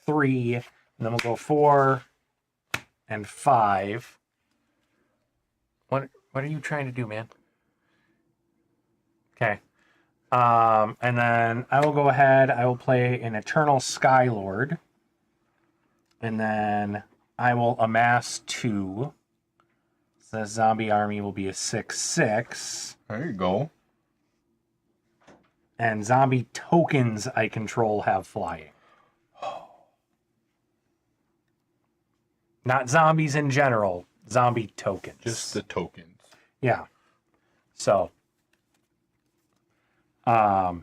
3. And then we'll go 4 and 5. What are you trying to do, man? Okay. And then I will go ahead. I will play an Eternal Skylord. And then I will amass 2. So the zombie army will be a 6/6. There you go. And zombie tokens I control have flying. Not zombies in general. Zombie tokens. Just the tokens. Yeah. So. So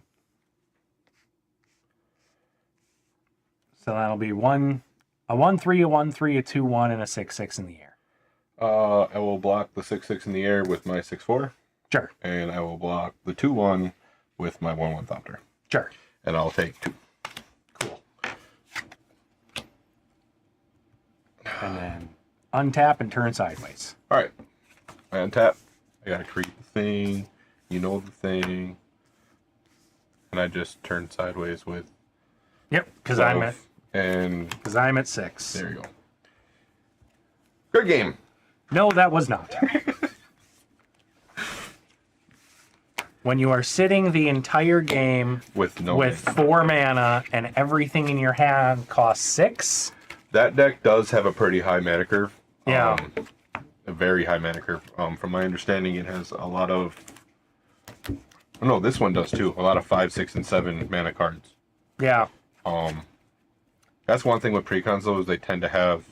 that'll be a 1-3, a 1-3, a 2-1, and a 6/6 in the air. I will block the 6/6 in the air with my 6/4. Sure. And I will block the 2/1 with my 1/1 Thopter. Sure. And I'll take 2. Cool. And then untap and turn sideways. Alright. I untap. I gotta create the thing. You know the thing. And I just turn sideways with Yep, because I'm 12, at 6. there you go. Good game. No, that was not. When you are sitting the entire game With no with mana. 4 mana and everything in your hand costs 6. That deck does have a pretty high mana curve. Yeah. A very high mana curve. From my understanding, it has a lot of... Oh, no, this one does too. A lot of 5, 6, and 7 mana cards. Yeah. That's one thing with precons, though, is they tend to have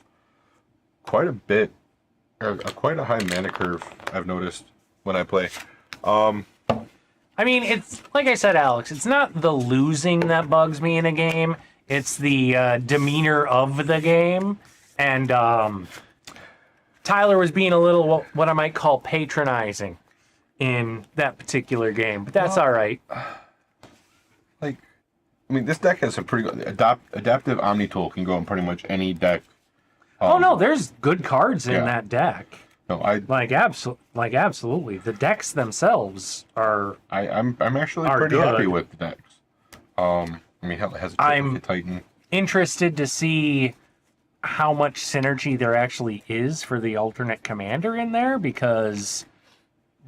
quite a bit, or quite a high mana curve, I've noticed, when I play. I mean, it's like I said, Alex, it's not the losing that bugs me in a game. It's the demeanor of the game. And Tyler was being a little, what I might call patronizing in that particular game. But that's all right. Like, I mean, this deck has some pretty good... Adaptive Omni Tool can go in pretty much any deck. Oh, no, there's good cards in yeah. that deck. No, absolutely. The decks themselves are... I'm actually Are pretty good. happy with the decks. I mean, hell, it has a I'm- Titan. interested to see how much synergy there actually is for the alternate commander in there, because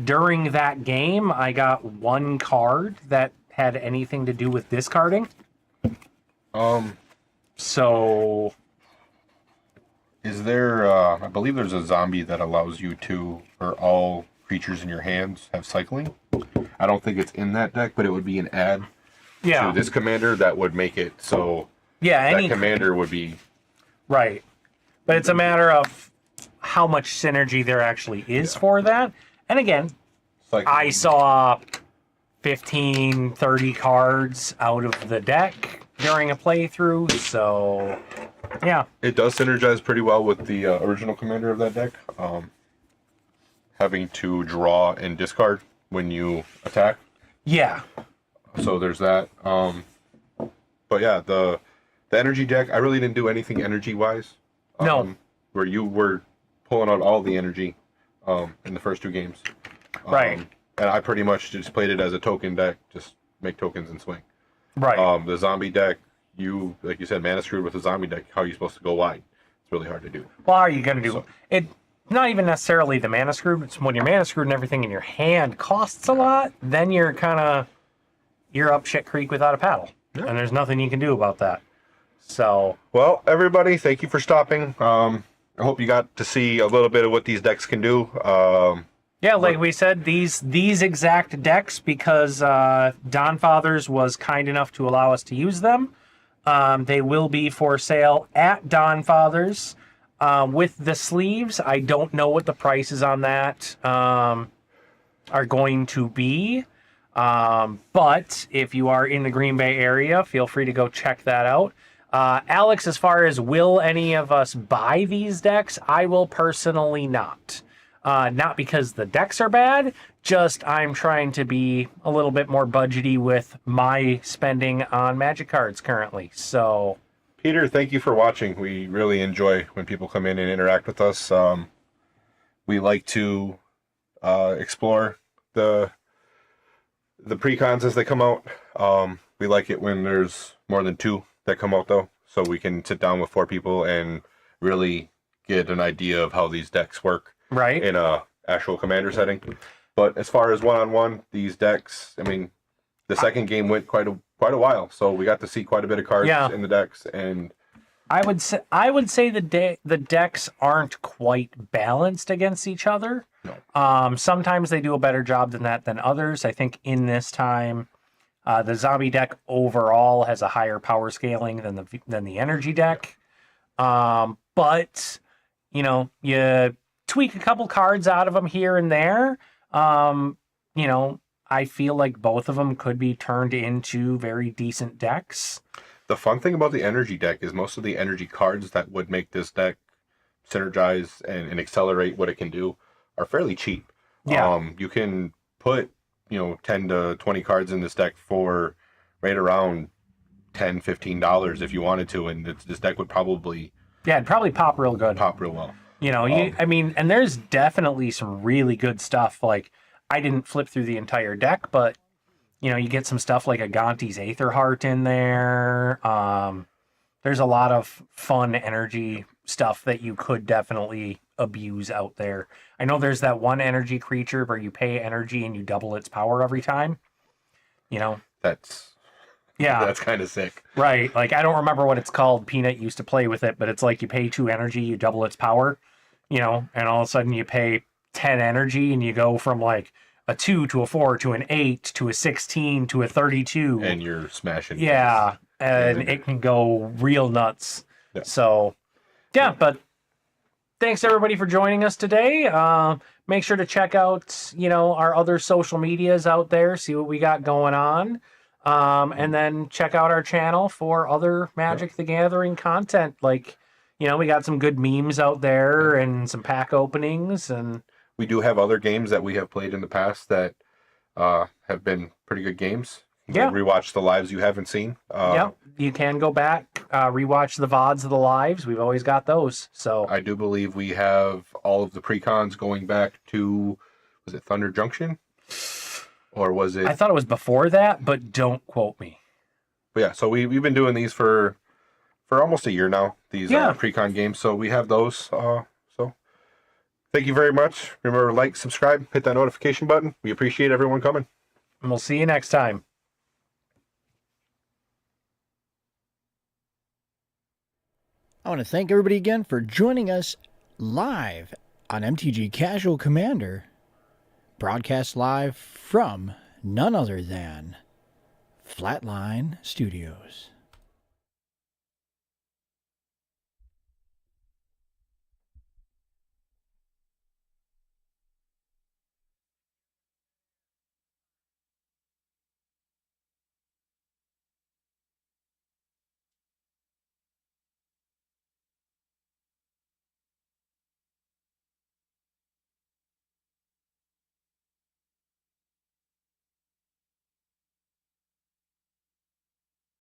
during that game I got 1 card that had anything to do with discarding. So Is there, I believe there's a zombie that allows you to, or all creatures in your hands have cycling. I don't think it's in that deck, but it would be an add yeah, to this commander that would make it so yeah, that any commander would be... right. But it's a matter of how much synergy there actually is for that. And again, cycling. I saw 15, 30 cards out of the deck during a playthrough, so yeah. It does synergize pretty well with the original commander of that deck. Having to draw and discard when you attack. Yeah. So there's that. But yeah, the energy deck, I really didn't do anything energy wise. No. Where you were pulling out all the energy in the first 2 games. Right. And I pretty much just played it as a token deck, just make tokens and swing. Right. The zombie deck, like you said, mana screwed with the zombie deck. How are you supposed to go wide? It's really hard to do. Well, how are you going to do So- it? Not even necessarily the mana screwed. It's when your mana screwed and everything in your hand costs a lot, then you're up shit creek without a paddle. Yeah. And there's nothing you can do about that. So, Well, everybody, thank you for stopping. I hope you got to see a little bit of what these decks can do. yeah, like we said, these exact decks, because Don Fathers was kind enough to allow us to use them, they will be for sale at Don Fathers. With the sleeves, I don't know what the prices on that are going to be. But if you are in the Green Bay area, feel free to go check that out. Alex, as far as will any of us buy these decks, I will personally not. Not because the decks are bad, just I'm trying to be a little bit more budgety with my spending on Magic cards currently. So, Peter, thank you for watching. We really enjoy when people come in and interact with us. We like to explore the precons as they come out. We like it when there's more than 2 that come out, though, so we can sit down with 4 people and really get an idea of how these decks work right? in a actual commander setting. But as far as one-on-one, these decks, I mean, the second game went quite a while, so we got to see quite a bit of cards in the decks, and I would say the decks aren't quite balanced against each other. No. Sometimes they do a better job than that than others. I think in this time, the zombie deck overall has a higher power scaling than the energy deck. But you tweak a couple cards out of them here and there. I feel like both of them could be turned into very decent decks. the fun thing about the energy deck is most of the energy cards that would make this deck synergize and accelerate what it can do are fairly cheap. Yeah. You can put 10 to 20 cards in this deck for right around $10-15 if you wanted to, and this deck would probably it'd probably pop real good. pop real well. And there's definitely some really good stuff. Like, I didn't flip through the entire deck, but you get some stuff like a Gonti's Aetherheart in there. There's a lot of fun energy stuff that you could definitely abuse out there. I know there's that one energy creature where you pay energy and you double its power every time. That's kind of sick. Right. Like, I don't remember what it's called. Peanut used to play with it, but it's like you pay 2 energy, you double its power, and all of a sudden you pay 10 energy and you go from like a 2 to a 4 to an 8 to a 16 to a 32. And you're smashing. Yeah. And it can go real nuts. Yeah. So, but thanks everybody for joining us today. Make sure to check out, our other social medias out there, see what we got going on. And then check out our channel for other Magic the Gathering content. Like, we got some good memes out there and some pack openings. And we do have other games that we have played in the past that have been pretty good games. Yeah. Rewatch the lives you haven't seen. You can go back, rewatch the VODs of the lives. We've always got those. So I do believe we have all of the precons going back to, was it Thunder Junction? Or was it? I thought it was before that, but don't quote me. But yeah, so we've been doing these for almost a year now, these precon games. So we have those. So thank you very much. Remember, like, subscribe, hit that notification button. We appreciate everyone coming. And we'll see you next time. I want to thank everybody again for joining us live on MTG Casual Commander, broadcast live from none other than Flatline Studios.